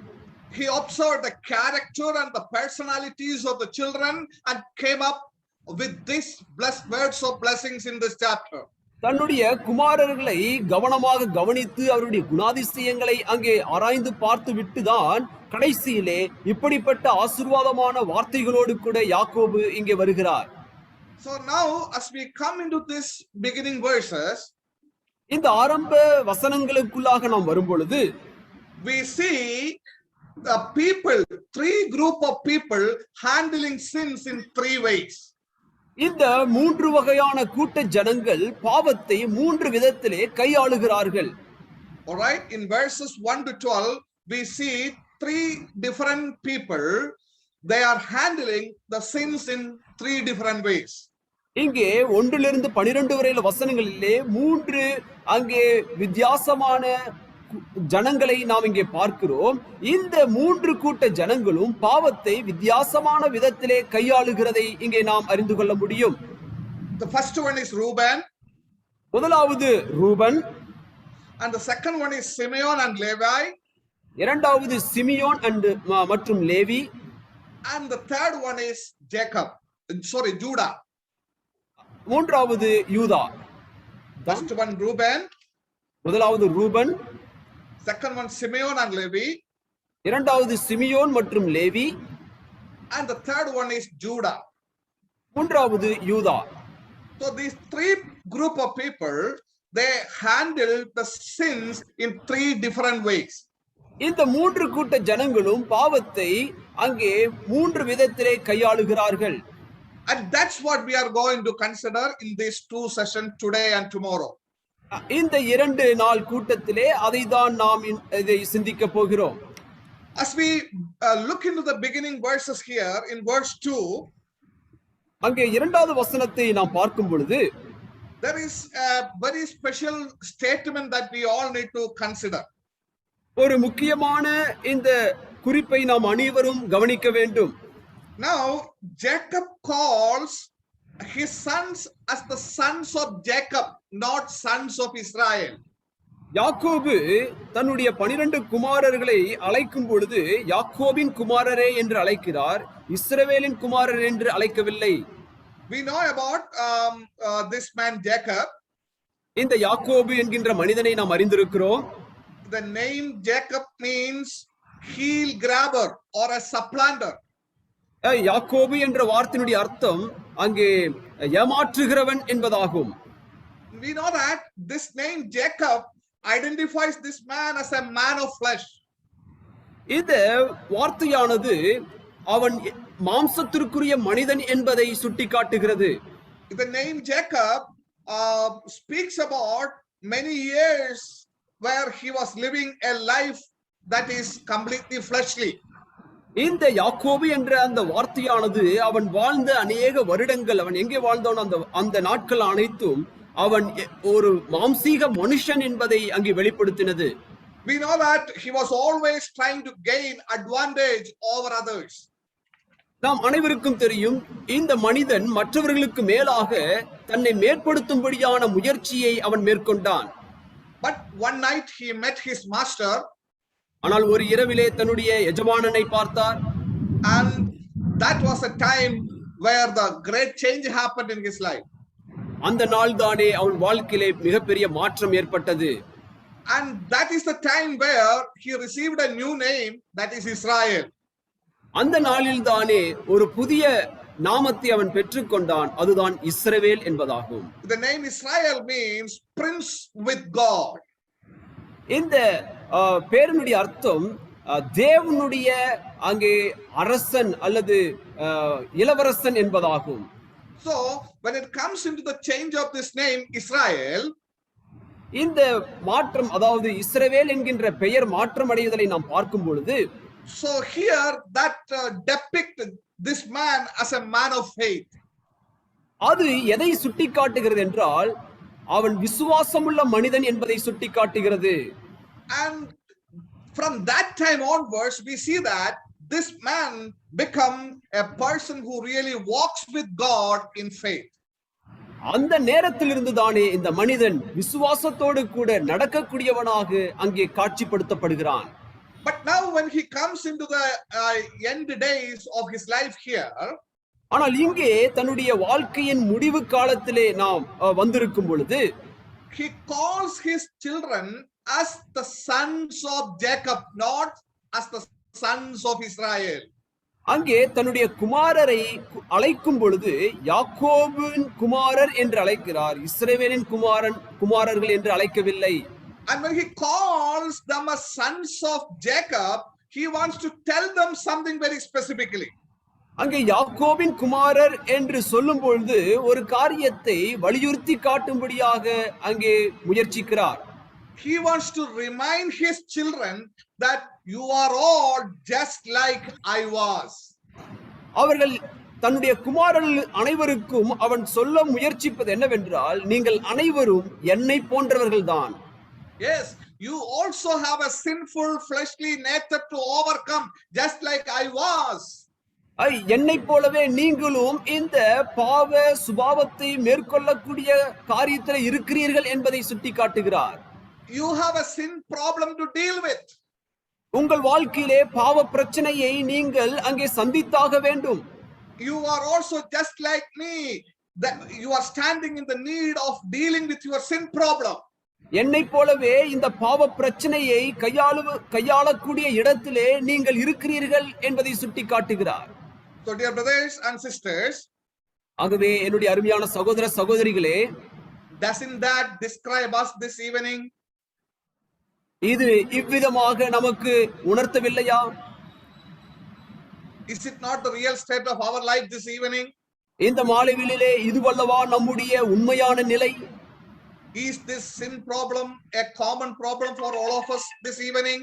He observed the character and the personalities of the children and came up with these blessed words of blessings in this chapter. தன்னுடைய குமாரர்களை கவனமாக கவனித்து அவருடைய குணாதிசயங்களை அங்கே ஆராய்ந்து பார்த்து விட்டுதான் கடைசியிலே இப்படிப்பட்ட ஆசீர்வாதமான வார்த்தைகளோடு கூட யாக்கோபு இங்கே வருகிறார். So now as we come into this beginning verses, இந்த ஆரம்ப வசனங்களுக்குள்ளாக நாம் வரும் பொழுது we see the people, three group of people handling sins in three ways. இந்த மூன்று வகையான கூட்ட ஜனங்கள் பாவத்தை மூன்று விதத்திலே கையாளுகிறார்கள். All right, in verses 1 to 12 we see three different people, they are handling the sins in three different ways. இங்கே 1 to 12 வரையில வசனங்களிலே மூன்று அங்கே வித்தியாசமான ஜனங்களை நாம் இங்கே பார்க்கிறோம். இந்த மூன்று கூட்ட ஜனங்களும் பாவத்தை வித்தியாசமான விதத்திலே கையாளுகிறதை இங்கே நாம் அறிந்து கொள்ள முடியும். The first one is Reuben, முதலாவது Reuben, and the second one is Simeon and Levi, இரண்டாவது சிமியோன் மற்றும் Levi, and the third one is Judah. மூன்றாவது யூதா. First one Reuben, முதலாவது Reuben, second one Simeon and Levi, இரண்டாவது Simeon மற்றும் Levi, and the third one is Judah. மூன்றாவது யூதா. So these three group of people, they handle the sins in three different ways. இந்த மூன்று கூட்ட ஜனங்களும் பாவத்தை அங்கே மூன்று விதத்திலே கையாளுகிறார்கள். And that's what we are going to consider in these two sessions today and tomorrow. இந்த 2 நாள் கூட்டத்திலே அதை தான் நாம் இதை சிந்திக்க போகிறோம். As we look into the beginning verses here in verse 2, அங்கே இரண்டாவது வசனத்தை நாம் பார்க்கும் பொழுது there is a very special statement that we all need to consider. ஒரு முக்கியமான இந்த குறிப்பை நாம் அனைவரும் கவனிக்க வேண்டும். Now Jacob calls his sons as the sons of Jacob, not sons of Israel. யாக்கோபு தன்னுடைய 12 குமாரர்களை அழைக்கும் பொழுது யாக்கோபின் குமாரரே என்று அழைக்கிறார், இஸ்ரவேலின் குமாரர் என்று அழைக்கவில்லை. We know about this man Jacob. இந்த யாக்கோபு என்கின்ற மனிதனை நாம் அறிந்திருக்கிறோம். The name Jacob means heel grabber or a supplanter. யாக்கோபு என்ற வார்த்தையினுடைய அர்த்தம் அங்கே ஏமாற்றுகிறவன் என்பதாகும். We know that this name Jacob identifies this man as a man of flesh. இந்த வார்த்தையானது அவன் மாம்சத்திற்குரிய மனிதன் என்பதை சுட்டிக்காட்டுகிறது. The name Jacob speaks about many years where he was living a life that is completely fleshly. இந்த யாக்கோபு என்ற அந்த வார்த்தையானது அவன் வாழ்ந்த அநேக வருடங்கள், அவன் எங்கே வாழ்ந்தான் அந்த நாட்கள் அனைத்தும் அவன் ஒரு மாம்சீக மனுஷன் என்பதை அங்கே வெளிப்படுத்தினது. We know that he was always trying to gain advantage over others. நாம் அனைவருக்கும் தெரியும், இந்த மனிதன் மற்றவர்களுக்கு மேலாக தன்னை மேற்படுத்தும்படியான முயற்சியை அவன் மேற்கொண்டான். But one night he met his master. ஆனால் ஒரு இரவிலே தன்னுடைய எஜமானனை பார்த்தார். And that was a time where the great change happened in his life. அந்த நாள் தானே அவன் வாழ்க்கையிலே மிகப்பெரிய மாற்றம் ஏற்பட்டது. And that is the time where he received a new name, that is Israel. அந்த நாளில் தானே ஒரு புதிய நாமத்தை அவன் பெற்றுக்கொண்டான், அதுதான் இஸ்ரவேல் என்பதாகும். The name Israel means prince with God. இந்த பேரினுடைய அர்த்தம் தேவனுடைய அங்கே அரசன் அல்லது இளவரசன் என்பதாகும். So when it comes into the change of this name Israel, இந்த மாற்றம், அதாவது இஸ்ரவேல் என்கின்ற பெயர் மாற்றம் அடைவதை நாம் பார்க்கும் பொழுது, so here that depict this man as a man of faith. அது எதை சுட்டிக்காட்டுகிறது என்றால், அவன் விசுவாசமுள்ள மனிதன் என்பதை சுட்டிக்காட்டுகிறது. And from that time onwards we see that this man become a person who really walks with God in faith. அந்த நேரத்திலிருந்து தானே இந்த மனிதன் விசுவாசத்தோடு கூட நடக்கக்கூடியவனாக அங்கே காட்சிப்படுத்தப்படுகிறான். But now when he comes into the end days of his life here, ஆனால் இங்கே தன்னுடைய வாழ்க்கையின் முடிவு காலத்திலே நாம் வந்திருக்கும் பொழுது, he calls his children as the sons of Jacob, not as the sons of Israel. அங்கே தன்னுடைய குமாரரை அழைக்கும் பொழுது யாக்கோபின் குமாரர் என்று அழைக்கிறார், இஸ்ரவேலின் குமாரர்கள் என்று அழைக்கவில்லை. And when he calls them as sons of Jacob, he wants to tell them something very specifically. அங்கே யாக்கோபின் குமாரர் என்று சொல்லும் பொழுது ஒரு காரியத்தை வலியுறுத்தி காட்டும்படியாக அங்கே முயற்சிக்கிறார். He wants to remind his children that you are all just like I was. அவர்கள் தன்னுடைய குமாரர்கள் அனைவருக்கும் அவன் சொல்ல முயற்சிப்பது என்னவென்றால், நீங்கள் அனைவரும் என்னை போன்றவர்கள்தான். Yes, you also have a sinful fleshly nature to overcome, just like I was. என்னை போலவே நீங்களும் இந்த பாவ சுபாவத்தை மேற்கொள்ளக்கூடிய காரியத்தில் இருக்கிறீர்கள் என்பதை சுட்டிக்காட்டுகிறார். You have a sin problem to deal with. உங்கள் வாழ்க்கையிலே பாவ பிரச்சனையை நீங்கள் அங்கே சந்தித்தாக வேண்டும். You are also just like me, that you are standing in the need of dealing with your sin problem. என்னை போலவே இந்த பாவ பிரச்சனையை கையாளக்கூடிய இடத்திலே நீங்கள் இருக்கிறீர்கள் என்பதை சுட்டிக்காட்டுகிறார். So dear brothers and sisters, ஆகவே என்னுடைய அருமையான சகோதர சகோதரிகளே, doesn't that describe us this evening? இது இவ்விதமாக நமக்கு உணர்த்தவில்லையா? Is it not the real state of our life this evening? இந்த மாலையிலே இதுவல்லவா நம்முடைய உண்மையான நிலை? Is this sin problem a common problem for all of us this evening?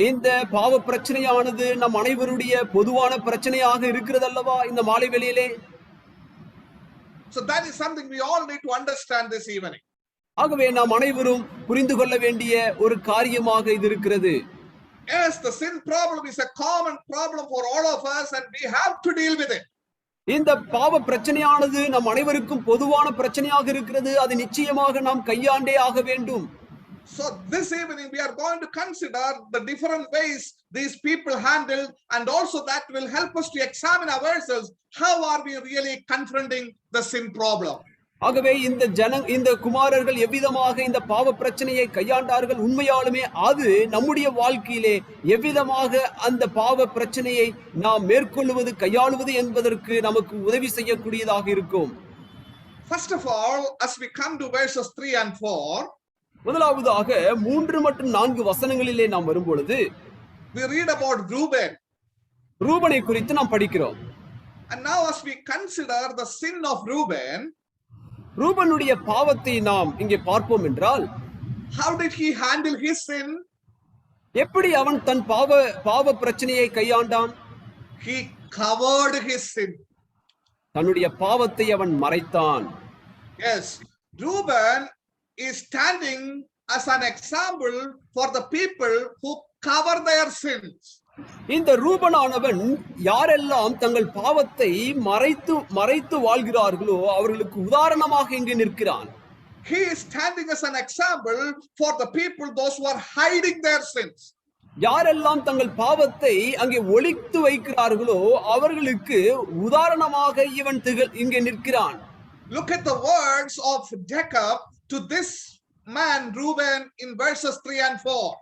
இந்த பாவ பிரச்சனையானது நம் அனைவருடைய பொதுவான பிரச்சனையாக இருக்கிறதல்லவா இந்த மாலை வேளையிலே? So that is something we all need to understand this evening. ஆகவே நாம் அனைவரும் புரிந்து கொள்ள வேண்டிய ஒரு காரியமாக இது இருக்கிறது. Yes, the sin problem is a common problem for all of us and we have to deal with it. இந்த பாவ பிரச்சனையானது நம் அனைவருக்கும் பொதுவான பிரச்சனையாக இருக்கிறது, அது நிச்சயமாக நாம் கையாண்டே ஆக வேண்டும். So this evening we are going to consider the different ways these people handled, and also that will help us to examine ourselves. How are we really confronting the sin problem? ஆகவே இந்த குமாரர்கள் எவ்விதமாக இந்த பாவ பிரச்சனையை கையாண்டார்கள், உண்மையாலுமே அது நம்முடைய வாழ்க்கையிலே எவ்விதமாக அந்த பாவ பிரச்சனையை நாம் மேற்கொள்வது கையாளுவது என்பதற்கு நமக்கு உதவி செய்யக்கூடியதாக இருக்கும். First of all, as we come to verses 3 and 4, முதலாவதாக 3 மற்றும் 4 வசனங்களிலே நாம் வரும்பொழுது we read about Reuben. ரூபனை குறித்து நாம் படிக்கிறோம். And now as we consider the sin of Reuben, ரூபனுடைய பாவத்தை நாம் இங்கே பார்ப்போம் என்றால், how did he handle his sin? எப்படி அவன் தன் பாவ பிரச்சனையை கையாண்டான்? he covered his sin. தன்னுடைய பாவத்தை அவன் மறைத்தான். Yes, Reuben is standing as an example for the people who cover their sins. இந்த ரூபனானவன் யாரெல்லாம் தங்கள் பாவத்தை மறைத்து வாழ்கிறார்களோ அவர்களுக்கு உதாரணமாக இங்கு நிற்கிறான். He is standing as an example for the people, those who are hiding their sins. யாரெல்லாம் தங்கள் பாவத்தை அங்கே ஒளித்து வைக்கிறார்களோ அவர்களுக்கு உதாரணமாக இவன் இங்கே நிற்கிறான். Look at the words of Jacob to this man Reuben in verses 3 and 4.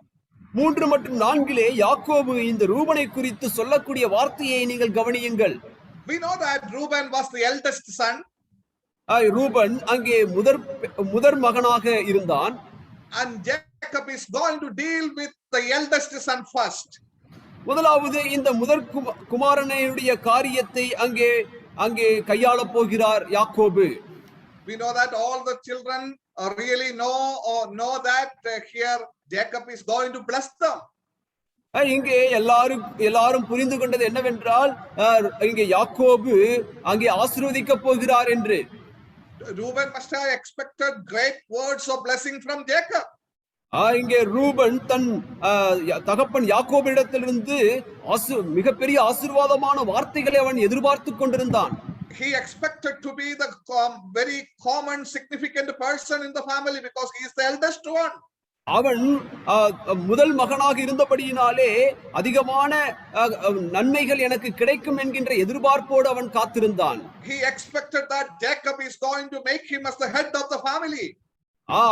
3 மற்றும் 4 யாக்கோபு இந்த ரூபனை குறித்து சொல்லக்கூடிய வார்த்தையை நீங்கள் கவனியுங்கள். We know that Reuben was the eldest son. Ruban அங்கே முதற் மகனாக இருந்தான். And Jacob is going to deal with the eldest son first. முதலாவது இந்த முதற் குமாரனுடைய காரியத்தை அங்கே கையாள போகிறார் யாக்கோபு. We know that all the children really know that here Jacob is going to bless them. இங்கே எல்லாரும் புரிந்து கொண்டது என்னவென்றால் இங்கே யாக்கோபு அங்கே ஆசீர்வதிக்க போகிறார் என்று. Reuben must have expected great words of blessing from Jacob. இங்கே ரூபன் தன் தகப்பன் யாக்கோபிடத்திலிருந்து மிகப்பெரிய ஆசீர்வாதமான வார்த்தைகளை அவன் எதிர்பார்த்து கொண்டிருந்தான். He expected to be the very common significant person in the family because he is the eldest one. அவன் முதல் மகனாக இருந்தபடியினாலே அதிகமான நன்மைகள் எனக்கு கிடைக்கும் என்கின்ற எதிர்பார்ப்போடு அவன் காத்திருந்தான். He expected that Jacob is going to make him as the head of the family.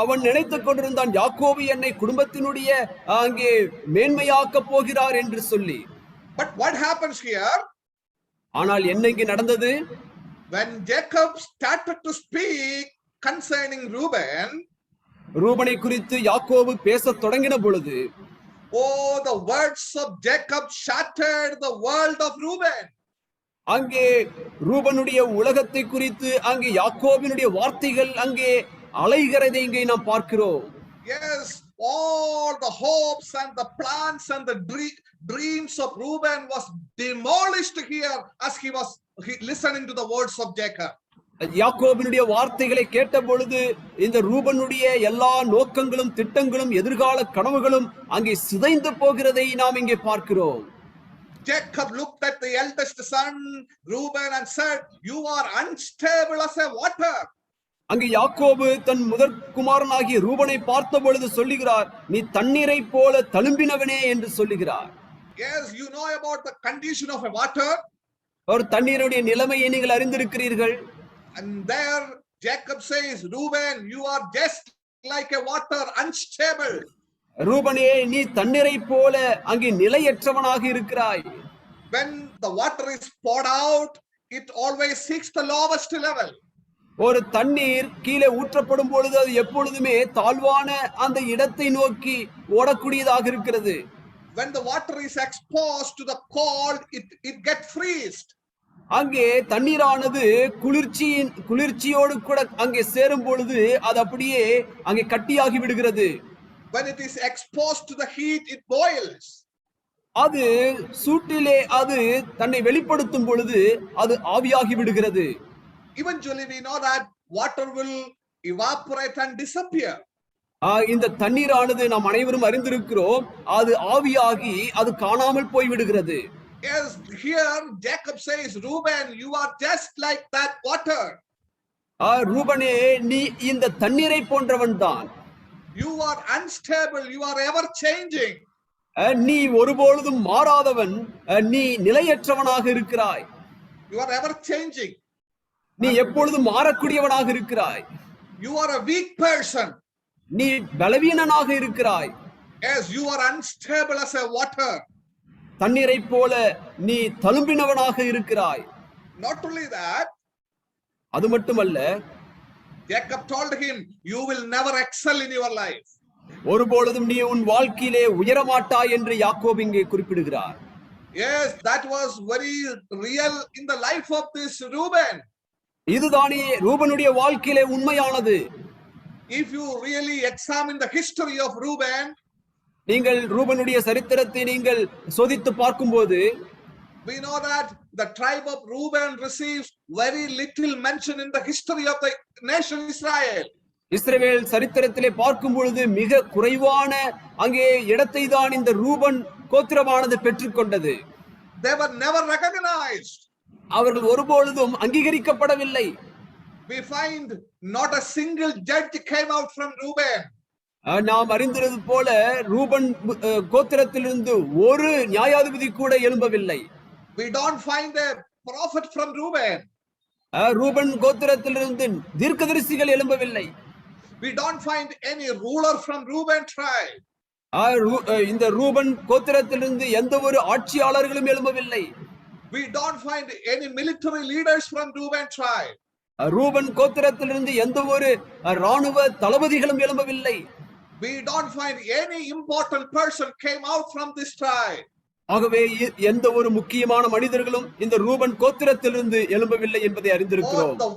அவன் நினைத்துக் கொண்டிருந்தான் யாக்கோபு என்னை குடும்பத்தினுடைய அங்கே மேன்மையாக்க போகிறார் என்று சொல்லி. But what happens here? ஆனால் என்ன இங்கே நடந்தது? When Jacob started to speak concerning Reuben, ரூபனை குறித்து யாக்கோபு பேசத் தொடங்கின பொழுது, oh, the words of Jacob shattered the world of Reuben. அங்கே ரூபனுடைய உலகத்தை குறித்து அங்கே யாக்கோபினுடைய வார்த்தைகள் அங்கே அலைகிறதை இங்கே நாம் பார்க்கிறோம். Yes, all the hopes and the plans and the dreams of Reuben was demolished here as he was listening to the words of Jacob. யாக்கோபினுடைய வார்த்தைகளை கேட்ட பொழுது இந்த ரூபனுடைய எல்லா நோக்கங்களும் திட்டங்களும் எதிர்கால கனவுகளும் அங்கே சிதைந்து போகிறதை நாம் இங்கே பார்க்கிறோம். Jacob looked at the eldest son Reuben and said, "You are unstable as a water." அங்கே யாக்கோபு தன் முதற் குமாரனாகிய ரூபனை பார்த்த பொழுது சொல்லுகிறார், நீ தண்ணீரை போல தழும்பினவனே என்று சொல்லுகிறார். Yes, you know about the condition of a water. ஒரு தண்ணீருடைய நிலைமையை நீங்கள் அறிந்திருக்கிறீர்கள். And there Jacob says, Reuben, you are just like a water, unstable. ரூபனே நீ தண்ணீரை போல அங்கே நிலையற்றவனாக இருக்கிறாய். When the water is poured out, it always seeks the lowest level. ஒரு தண்ணீர் கீழே ஊற்றப்படும் பொழுது அது எப்பொழுதுமே தாழ்வான அந்த இடத்தை நோக்கி ஓடக்கூடியதாக இருக்கிறது. When the water is exposed to the cold, it gets freezed. அங்கே தண்ணீரானது குளிர்ச்சியோடு கூட அங்கே சேரும் பொழுது அது அப்படியே அங்கே கட்டியாகி விடுகிறது. When it is exposed to the heat, it boils. அது சூட்டிலே அது தன்னை வெளிப்படுத்தும் பொழுது அது ஆவியாகி விடுகிறது. Eventually we know that water will evaporate and disappear. இந்த தண்ணீரானது நாம் அனைவரும் அறிந்திருக்கிறோம், அது ஆவியாகி அது காணாமல் போய் விடுகிறது. Yes, here Jacob says, Reuben, you are just like that water. ரூபனே நீ இந்த தண்ணீரை போன்றவன் தான். You are unstable, you are ever changing. நீ ஒருபொழுதும் மாறாதவன், நீ நிலையற்றவனாக இருக்கிறாய். You are ever changing. நீ எப்பொழுதும் மாறக்கூடியவனாக இருக்கிறாய். You are a weak person. நீ பலவீனனாக இருக்கிறாய். Yes, you are unstable as a water. தண்ணீரை போல நீ தழும்பினவனாக இருக்கிறாய். Not only that, அது மட்டுமல்ல, Jacob told him, you will never excel in your life. ஒருபொழுதும் நீ உன் வாழ்க்கையிலே உயரமாட்டாய் என்று யாக்கோபு இங்கே குறிப்பிடுகிறார். Yes, that was very real in the life of this Reuben. இதுதானே ரூபனுடைய வாழ்க்கையிலே உண்மையானது. If you really examine the history of Reuben, நீங்கள் ரூபனுடைய சரித்திரத்தை நீங்கள் சோதித்து பார்க்கும்போது, We know that the tribe of Reuben receives very little mention in the history of the nation Israel. இஸ்ரவேல் சரித்திரத்திலே பார்க்கும் பொழுது மிக குறைவான அங்கே இடத்தை தான் இந்த Ruban கோத்திரமானது பெற்றுக்கொண்டது. They were never recognized. அவர்கள் ஒருபொழுதும் அங்கீகரிக்கப்படவில்லை. We find not a single judge came out from Reuben. நாம் அறிந்தது போல ரூபன் கோத்திரத்திலிருந்து ஒரு நியாயாதிபதி கூட எழும்பவில்லை. We don't find a prophet from Reuben. Ruban கோத்திரத்திலிருந்து தீர்க்கதரிசிகள் எழும்பவில்லை. We don't find any ruler from Reuben tribe. இந்த ரூபன் கோத்திரத்திலிருந்து எந்த ஒரு ஆட்சியாளர்களும் எழும்பவில்லை. We don't find any military leaders from Reuben tribe. Ruban கோத்திரத்திலிருந்து எந்த ஒரு ராணுவ தளபதிகளும் எழும்பவில்லை. We don't find any important person came out from this tribe. ஆகவே எந்த ஒரு முக்கியமான மனிதர்களும் இந்த ரூபன் கோத்திரத்திலிருந்து எழும்பவில்லை என்பதை அறிந்திருக்கிறோம். The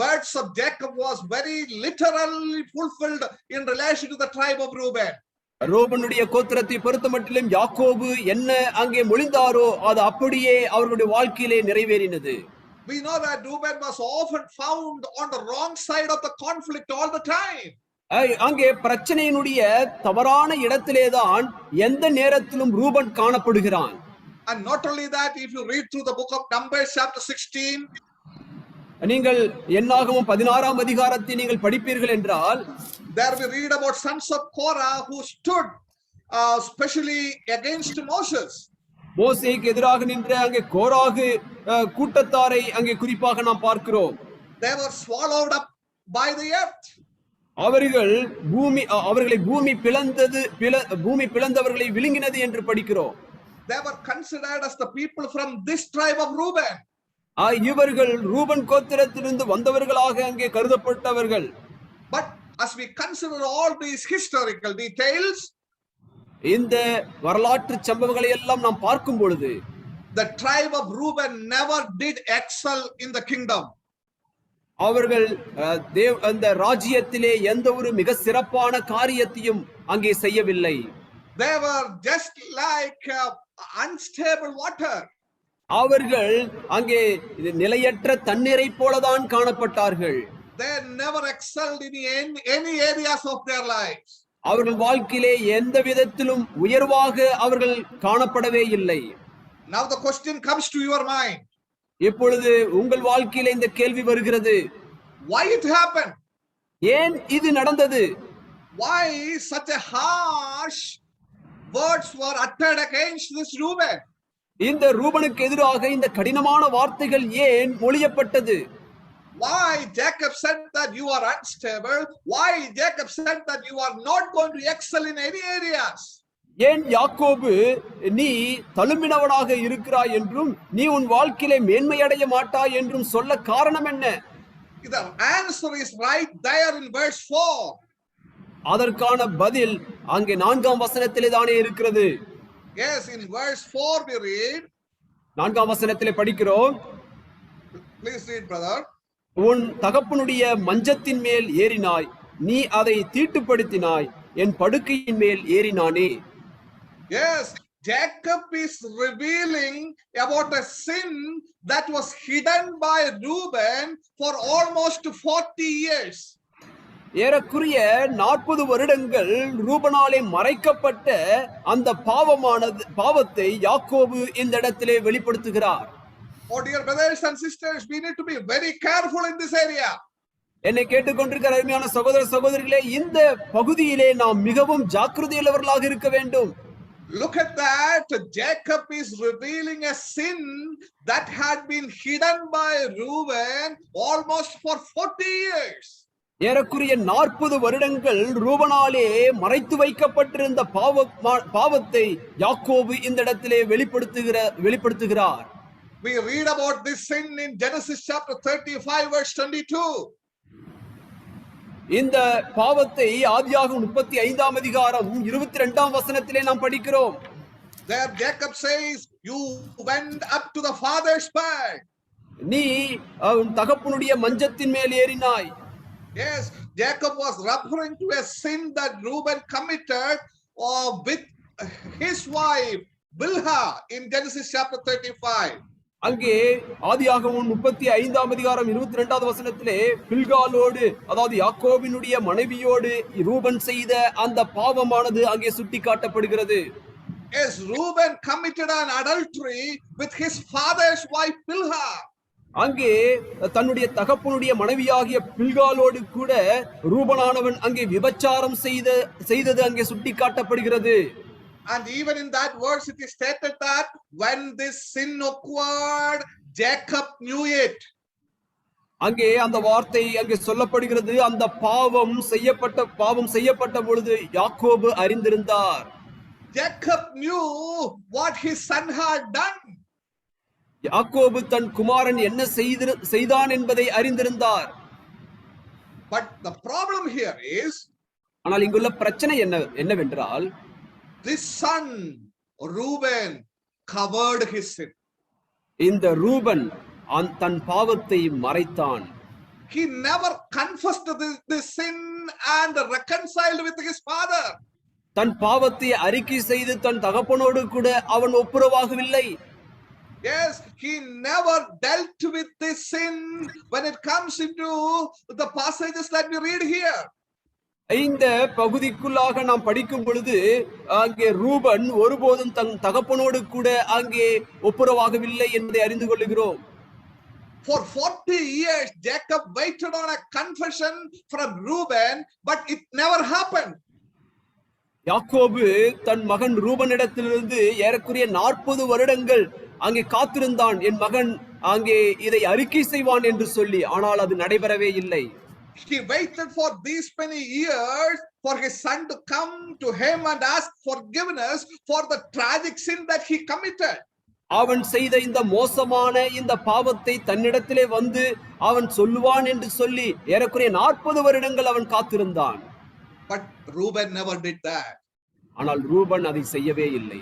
words of Jacob was very literally fulfilled in relation to the tribe of Reuben. ரூபனுடைய கோத்திரத்தை பொறுத்தமட்டிலும் யாக்கோபு என்ன அங்கே மொழிந்தாரோ அது அப்படியே அவர்களுடைய வாழ்க்கையிலே நிறைவேறினது. We know that Reuben was often found on the wrong side of the conflict all the time. அங்கே பிரச்சனையினுடைய தவறான இடத்திலேதான் எந்த நேரத்திலும் Ruban காணப்படுகிறான். And not only that, if you read through the book of Numbers chapter 16, நீங்கள் என்னாகமம் 16ஆம் அதிகாரத்தை நீங்கள் படிப்பீர்கள் என்றால் there we read about sons of Korah who stood especially against Moses. மோசேக்கு எதிராக நின்ற அங்கே கோராகு கூட்டத்தாரை அங்கே குறிப்பாக நாம் பார்க்கிறோம். They were swallowed up by the earth. அவர்களை பூமி பிளந்தவர்களை விழுங்கினது என்று படிக்கிறோம். They were considered as the people from this tribe of Reuben. இவர்கள் ரூபன் கோத்திரத்திலிருந்து வந்தவர்களாக அங்கே கருதப்பட்டவர்கள். But as we consider all these historical details, இந்த வரலாற்று சம்பவங்களை எல்லாம் நாம் பார்க்கும் பொழுது the tribe of Reuben never did excel in the kingdom. அவர்கள் அந்த ராஜ்யத்திலே எந்த ஒரு மிக சிறப்பான காரியத்தையும் அங்கே செய்யவில்லை. They were just like unstable water. அவர்கள் அங்கே நிலையற்ற தண்ணீரை போலதான் காணப்பட்டார்கள். They never excelled in any areas of their lives. அவர்கள் வாழ்க்கையிலே எந்த விதத்திலும் உயர்வாக அவர்கள் காணப்படவே இல்லை. Now the question comes to your mind. இப்பொழுது உங்கள் வாழ்க்கையிலே இந்த கேள்வி வருகிறது. Why it happened? ஏன் இது நடந்தது? Why such a harsh words were uttered against this Reuben? இந்த ரூபனுக்கு எதிராக இந்த கடினமான வார்த்தைகள் ஏன் மொழியப்பட்டது? Why Jacob said that you are unstable? Why Jacob said that you are not going to excel in any areas? ஏன் யாக்கோபு நீ தழும்பினவனாக இருக்கிறாய் என்றும் நீ உன் வாழ்க்கையிலே மேன்மையடைய மாட்டாய் என்றும் சொல்ல காரணம் என்ன? The answer is right there in verse 4. அதற்கான பதில் அங்கே 4ஆம் வசனத்திலே தானே இருக்கிறது. Yes, in verse 4 we read. 4ஆம் வசனத்திலே படிக்கிறோம். Please read, brother. உன் தகப்பனுடைய மஞ்சத்தின் மேல் ஏறினாய், நீ அதை தீட்டுப்படுத்தினாய், என் படுக்கையின் மேல் ஏறினானே. Yes, Jacob is revealing about a sin that was hidden by Reuben for almost 40 years. ஏறக்குறைய 40 வருடங்கள் ரூபனாலே மறைக்கப்பட்ட அந்த பாவத்தை யாக்கோபு இந்த இடத்திலே வெளிப்படுத்துகிறார். Oh dear brothers and sisters, we need to be very careful in this area. என்னை கேட்டுக்கொண்டிருக்கிற அருமையான சகோதர சகோதரிகளே, இந்த பகுதியிலே நாம் மிகவும் ஜாக்கிரதையுள்ளவர்களாக இருக்க வேண்டும். Look at that. Jacob is revealing a sin that had been hidden by Reuben almost for 40 years. ஏறக்குறைய 40 வருடங்கள் ரூபனாலே மறைத்து வைக்கப்பட்டிருந்த பாவத்தை யாக்கோபு இந்த இடத்திலே வெளிப்படுத்துகிறார். We read about this sin in Genesis chapter 35 verse 22. இந்த பாவத்தை ஆதியாகமம் 35ஆம் அதிகாரம் 22ஆம் வசனத்திலே நாம் படிக்கிறோம். There Jacob says, you went up to the father's bed. நீ உன் தகப்பனுடைய மஞ்சத்தின் மேல் ஏறினாய். Yes, Jacob was referring to a sin that Reuben committed with his wife Bilhah in Genesis chapter 35. அங்கே ஆதியாகமம் 35ஆம் அதிகாரம் 22வது வசனத்திலே பில்காலோடு அதாவது யாக்கோபினுடைய மனைவியோடு ரூபன் செய்த அந்த பாவமானது அங்கே சுட்டிக்காட்டப்படுகிறது. Yes, Reuben committed an adultery with his father's wife Bilhah. அங்கே தன்னுடைய மனைவியாகிய பில்காலோடு கூட ரூபனானவன் அங்கே விபச்சாரம் செய்தது அங்கே சுட்டிக்காட்டப்படுகிறது. And even in that verse it is stated that when this sin occurred, Jacob knew it. அங்கே அந்த வார்த்தை அங்கே சொல்லப்படுகிறது, அந்த பாவம் செய்யப்பட்ட பொழுது யாக்கோபு அறிந்திருந்தார். Jacob knew what his son had done. யாக்கோபு தன் குமாரன் என்ன செய்தான் என்பதை அறிந்திருந்தார். But the problem here is, ஆனால் இங்குள்ள பிரச்சனை என்னவென்றால், this son Reuben covered his sin. இந்த ரூபன் தன் பாவத்தை மறைத்தான். He never confessed this sin and reconciled with his father. தன் பாவத்தை அறிக்கை செய்து தன் தகப்பனோடு கூட அவன் ஒப்புரவாகவில்லை. Yes, he never dealt with this sin when it comes into the passages that we read here. இந்த பகுதிக்குள்ளாக நாம் படிக்கும் பொழுது அங்கே ரூபன் ஒருபோதும் தன் தகப்பனோடு கூட அங்கே ஒப்புரவாகவில்லை என்பதை அறிந்து கொள்கிறோம். For 40 years Jacob waited on a confession from Reuben, but it never happened. யாக்கோபு தன் மகன் ரூபனிடத்திலிருந்து ஏறக்குறைய 40 வருடங்கள் அங்கே காத்திருந்தான், என் மகன் அங்கே இதை அறிக்கை செய்வான் என்று சொல்லி. ஆனால் அது நடைபெறவே இல்லை. He waited for these many years for his son to come to him and ask forgiveness for the tragic sin that he committed. அவன் செய்த இந்த மோசமான இந்த பாவத்தை தன்னிடத்திலே வந்து அவன் சொல்லுவான் என்று சொல்லி ஏறக்குறைய 40 வருடங்கள் அவன் காத்திருந்தான். But Reuben never did that. ஆனால் ரூபன் அதை செய்யவே இல்லை.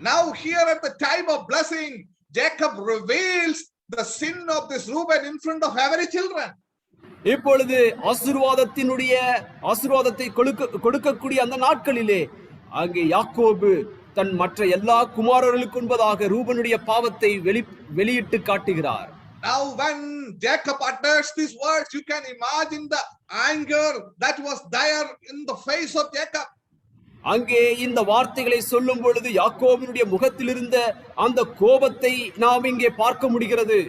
Now here at the time of blessing, Jacob reveals the sin of this Reuben in front of every children. இப்பொழுது ஆசீர்வாதத்தை கொடுக்கக்கூடிய அந்த நாட்களிலே அங்கே யாக்கோபு தன் மற்ற எல்லா குமாரர்களுக்கு முன்பதாக ரூபனுடைய பாவத்தை வெளியிட்டு காட்டுகிறார். Now when Jacob utters these words, you can imagine the anger that was there in the face of Jacob. அங்கே இந்த வார்த்தைகளை சொல்லும் பொழுது யாக்கோபினுடைய முகத்தில் இருந்த அந்த கோபத்தை நாம் இங்கே பார்க்க முடிகிறது.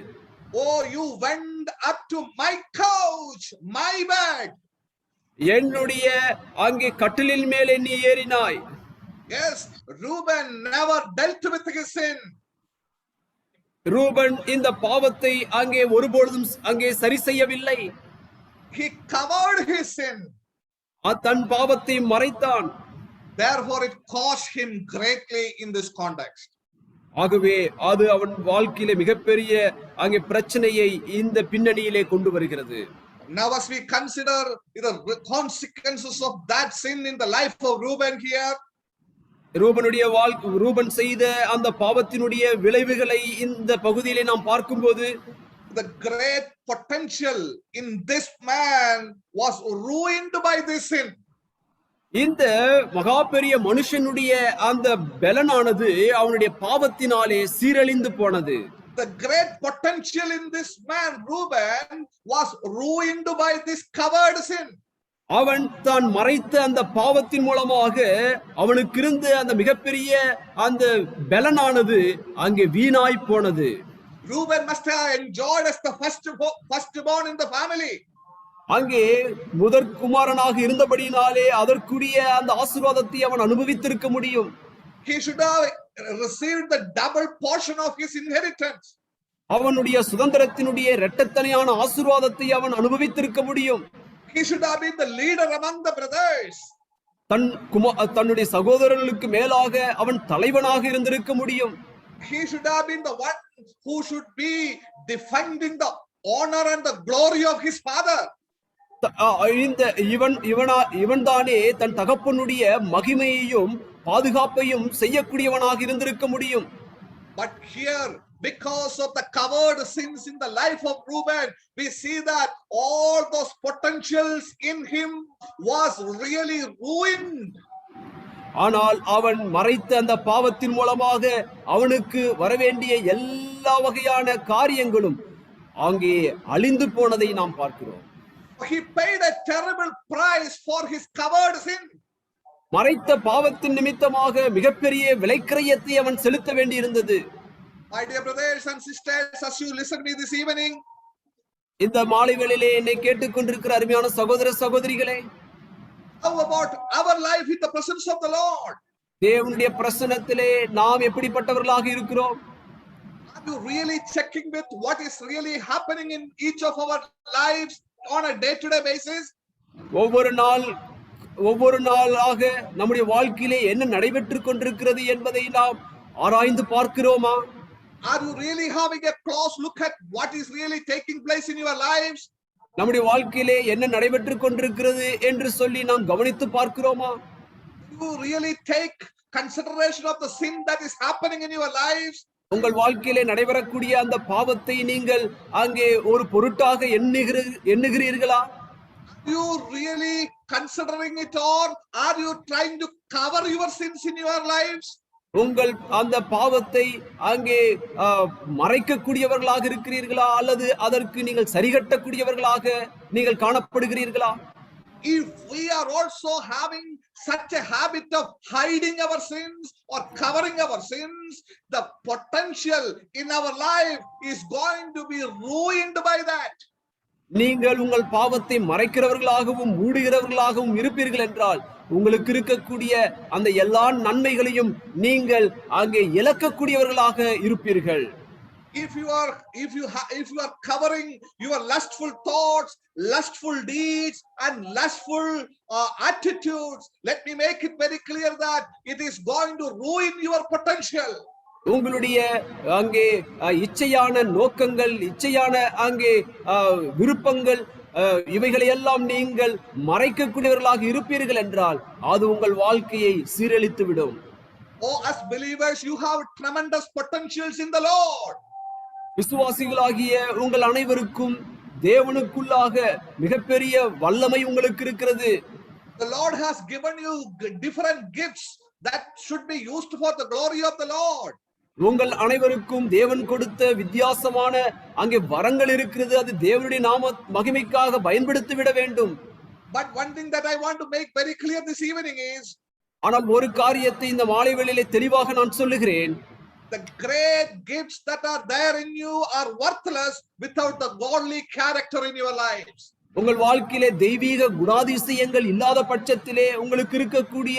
Oh, you went up to my couch, my bed. என்னுடைய அங்கே கட்டிலின் மேலே நீ ஏறினாய். Yes, Reuben never dealt with his sin. Ruban இந்த பாவத்தை அங்கே ஒருபொழுதும் அங்கே சரி செய்யவில்லை. He covered his sin. தன் பாவத்தை மறைத்தான். Therefore it cost him greatly in this context. ஆகவே அது அவன் வாழ்க்கையிலே மிகப்பெரிய அங்கே பிரச்சனையை இந்த பின்னணியிலே கொண்டு வருகிறது. Now as we consider the consequences of that sin in the life of Reuben here, Ruban செய்த அந்த பாவத்தினுடைய விளைவுகளை இந்த பகுதியிலே நாம் பார்க்கும்போது, the great potential in this man was ruined by this sin. இந்த மகா பெரிய மனுஷனுடைய அந்த பலனானது அவனுடைய பாவத்தினாலே சீரழிந்து போனது. The great potential in this man Reuben was ruined by this covered sin. அவன் தான் மறைத்த அந்த பாவத்தின் மூலமாக அவனுக்கு இருந்த அந்த மிகப்பெரிய அந்த பலனானது அங்கே வீணாய் போனது. Reuben must have enjoyed as the firstborn in the family. அங்கே முதற் குமாரனாக இருந்தபடியினாலே அதற்குரிய அந்த ஆசீர்வாதத்தை அவன் அனுபவித்திருக்க முடியும். He should have received the double portion of his inheritance. அவனுடைய சுதந்திரத்தினுடைய இரட்டத்தனையான ஆசீர்வாதத்தை அவன் அனுபவித்திருக்க முடியும். He should have been the leader among the brothers. தன்னுடைய சகோதரர்களுக்கு மேலாக அவன் தலைவனாக இருந்திருக்க முடியும். He should have been the one who should be defending the honor and the glory of his father. இவன் தானே தன் தகப்பனுடைய மகிமையையும் பாதுகாப்பையும் செய்யக்கூடியவனாக இருந்திருக்க முடியும். But here, because of the covered sins in the life of Reuben, we see that all those potentials in him was really ruined. ஆனால் அவன் மறைத்த அந்த பாவத்தின் மூலமாக அவனுக்கு வரவேண்டிய எல்லா வகையான காரியங்களும் அங்கே அழிந்து போனதை நாம் பார்க்கிறோம். He paid a terrible price for his covered sin. மறைத்த பாவத்தின் நிமித்தமாக மிகப்பெரிய விலைக்கிரயத்தை அவன் செலுத்த வேண்டியிருந்தது. My dear brothers and sisters, as you listen to me this evening, இந்த மாலை வேளையிலே என்னை கேட்டுக்கொண்டிருக்கிற அருமையான சகோதர சகோதரிகளே, how about our life in the presence of the Lord? தேவனுடைய பிரசன்னத்திலே நாம் எப்படிப்பட்டவர்களாக இருக்கிறோம்? Are you really checking with what is really happening in each of our lives on a day-to-day basis? ஒவ்வொரு நாளாக நம்முடைய வாழ்க்கையிலே என்ன நடைபெற்றுக் கொண்டிருக்கிறது என்பதை நாம் ஆராய்ந்து பார்க்கிறோமா? Are you really having a close look at what is really taking place in your lives? நம்முடைய வாழ்க்கையிலே என்ன நடைபெற்றுக் கொண்டிருக்கிறது என்று சொல்லி நாம் கவனித்து பார்க்கிறோமா? Do you really take consideration of the sin that is happening in your lives? உங்கள் வாழ்க்கையிலே நடைபெறக்கூடிய அந்த பாவத்தை நீங்கள் அங்கே ஒரு பொருட்டாக எண்ணுகிறீர்களா? Are you really considering it, or are you trying to cover your sins in your lives? உங்கள் அந்த பாவத்தை அங்கே மறைக்கக்கூடியவர்களாக இருக்கிறீர்களா, அல்லது அதற்கு நீங்கள் சரிகட்டக்கூடியவர்களாக நீங்கள் காணப்படுகிறீர்களா? If we are also having such a habit of hiding our sins or covering our sins, the potential in our life is going to be ruined by that. நீங்கள் உங்கள் பாவத்தை மறைக்கிறவர்களாகவும் மூடுகிறவர்களாகவும் இருப்பீர்கள் என்றால் உங்களுக்கு இருக்கக்கூடிய அந்த எல்லா நன்மைகளையும் நீங்கள் அங்கே இழக்கக்கூடியவர்களாக இருப்பீர்கள். If you are covering your lustful thoughts, lustful deeds and lustful attitudes, let me make it very clear that it is going to ruin your potential. உங்களுடைய அங்கே இச்சையான நோக்கங்கள், இச்சையான அங்கே விருப்பங்கள், இவைகளை எல்லாம் நீங்கள் மறைக்கக்கூடியவர்களாக இருப்பீர்கள் என்றால் அது உங்கள் வாழ்க்கையை சீரழித்து விடும். Oh, as believers, you have tremendous potentials in the Lord. விசுவாசிகளாகிய உங்கள் அனைவருக்கும் தேவனுக்குள்ளாக மிகப்பெரிய வல்லமை உங்களுக்கு இருக்கிறது. The Lord has given you different gifts that should be used for the glory of the Lord. உங்கள் அனைவருக்கும் தேவன் கொடுத்த வித்தியாசமான அங்கே வரங்கள் இருக்கிறது. அது தேவனுடைய நாம மகிமைக்காக பயன்படுத்தி விட வேண்டும். But one thing that I want to make very clear this evening is, ஆனால் ஒரு காரியத்தை இந்த மாலை வேளையிலே தெளிவாக நான் சொல்லுகிறேன். the great gifts that are there in you are worthless without the godly character in your lives. உங்கள் வாழ்க்கையிலே தெய்வீக குணாதிசயங்கள் இல்லாத பட்சத்திலே உங்களுக்கு இருக்கக்கூடிய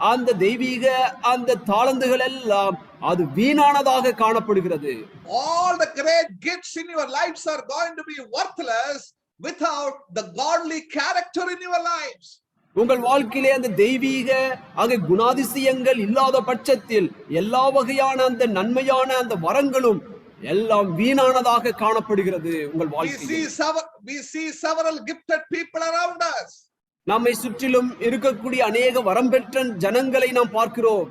அந்த தெய்வீக அந்த தாளந்துகள் எல்லாம் அது வீணானதாக காணப்படுகிறது. All the great gifts in your lives are going to be worthless without the godly character in your lives. உங்கள் வாழ்க்கையிலே அந்த தெய்வீக அங்கே குணாதிசயங்கள் இல்லாத பட்சத்தில் எல்லா வகையான அந்த நன்மையான அந்த வரங்களும் எல்லாம் வீணானதாக காணப்படுகிறது. உங்கள் வாழ்க்கையில் we see several gifted people around us. நம்மை சுற்றிலும் இருக்கக்கூடிய அநேக வரம் பெற்ற ஜனங்களை நாம் பார்க்கிறோம்.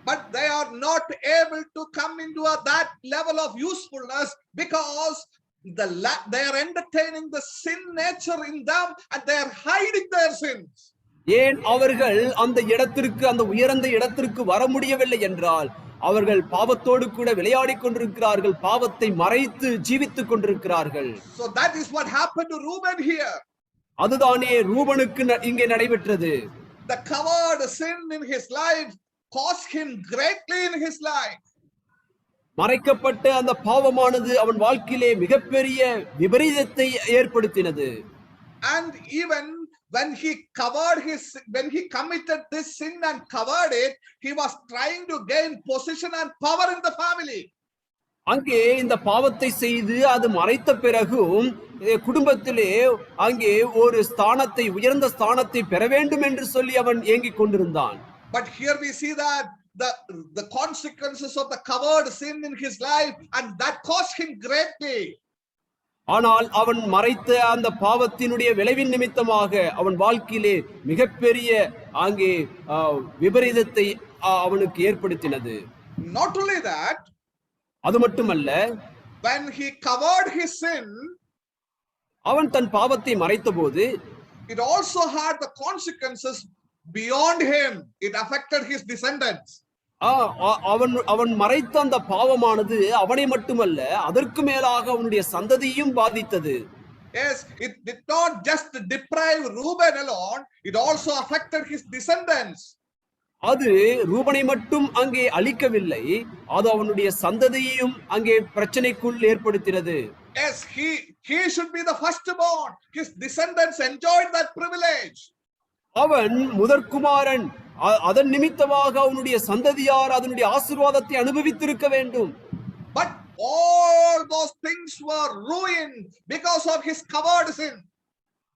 But they are not able to come into that level of usefulness because they are entertaining the sin nature in them and they are hiding their sins. ஏன் அவர்கள் அந்த இடத்திற்கு, அந்த உயர்ந்த இடத்திற்கு வர முடியவில்லை என்றால் அவர்கள் பாவத்தோடு கூட விளையாடிக் கொண்டிருக்கிறார்கள், பாவத்தை மறைத்து ஜீவித்துக் கொண்டிருக்கிறார்கள். So that is what happened to Reuben here. அதுதானே ரூபனுக்கு இங்கே நடைபெற்றது. The covered sin in his life cost him greatly in his life. மறைக்கப்பட்ட அந்த பாவமானது அவன் வாழ்க்கையிலே மிகப்பெரிய விபரீதத்தை ஏற்படுத்தினது. And even when he committed this sin and covered it, he was trying to gain position and power in the family. அங்கே இந்த பாவத்தை செய்து அது மறைத்த பிறகும் குடும்பத்திலே அங்கே ஒரு ஸ்தானத்தை, உயர்ந்த ஸ்தானத்தை பெற வேண்டும் என்று சொல்லி அவன் ஏங்கிக் கொண்டிருந்தான். But here we see that the consequences of the covered sin in his life, and that cost him greatly. ஆனால் அவன் மறைத்த அந்த பாவத்தினுடைய விளைவின் நிமித்தமாக அவன் வாழ்க்கையிலே மிகப்பெரிய அங்கே விபரீதத்தை அவனுக்கு ஏற்படுத்தினது. Not only that, அது மட்டுமல்ல, when he covered his sin, அவன் தன் பாவத்தை மறைத்த போது it also had the consequences beyond him, it affected his descendants. அவன் மறைத்த அந்த பாவமானது அவனை மட்டுமல்ல, அதற்கு மேலாக அவனுடைய சந்ததியும் பாதித்தது. Yes, it did not just deprive Reuben alone, it also affected his descendants. அது ரூபனை மட்டும் அங்கே அழிக்கவில்லை, அது அவனுடைய சந்ததியையும் அங்கே பிரச்சனைக்குள் ஏற்படுத்தினது. Yes, he should be the firstborn. His descendants enjoyed that privilege. அவன் முதற்குமாரன், அதன் நிமித்தமாக அவனுடைய சந்ததியார் அதனுடைய ஆசீர்வாதத்தை அனுபவித்திருக்க வேண்டும். But all those things were ruined because of his covered sin.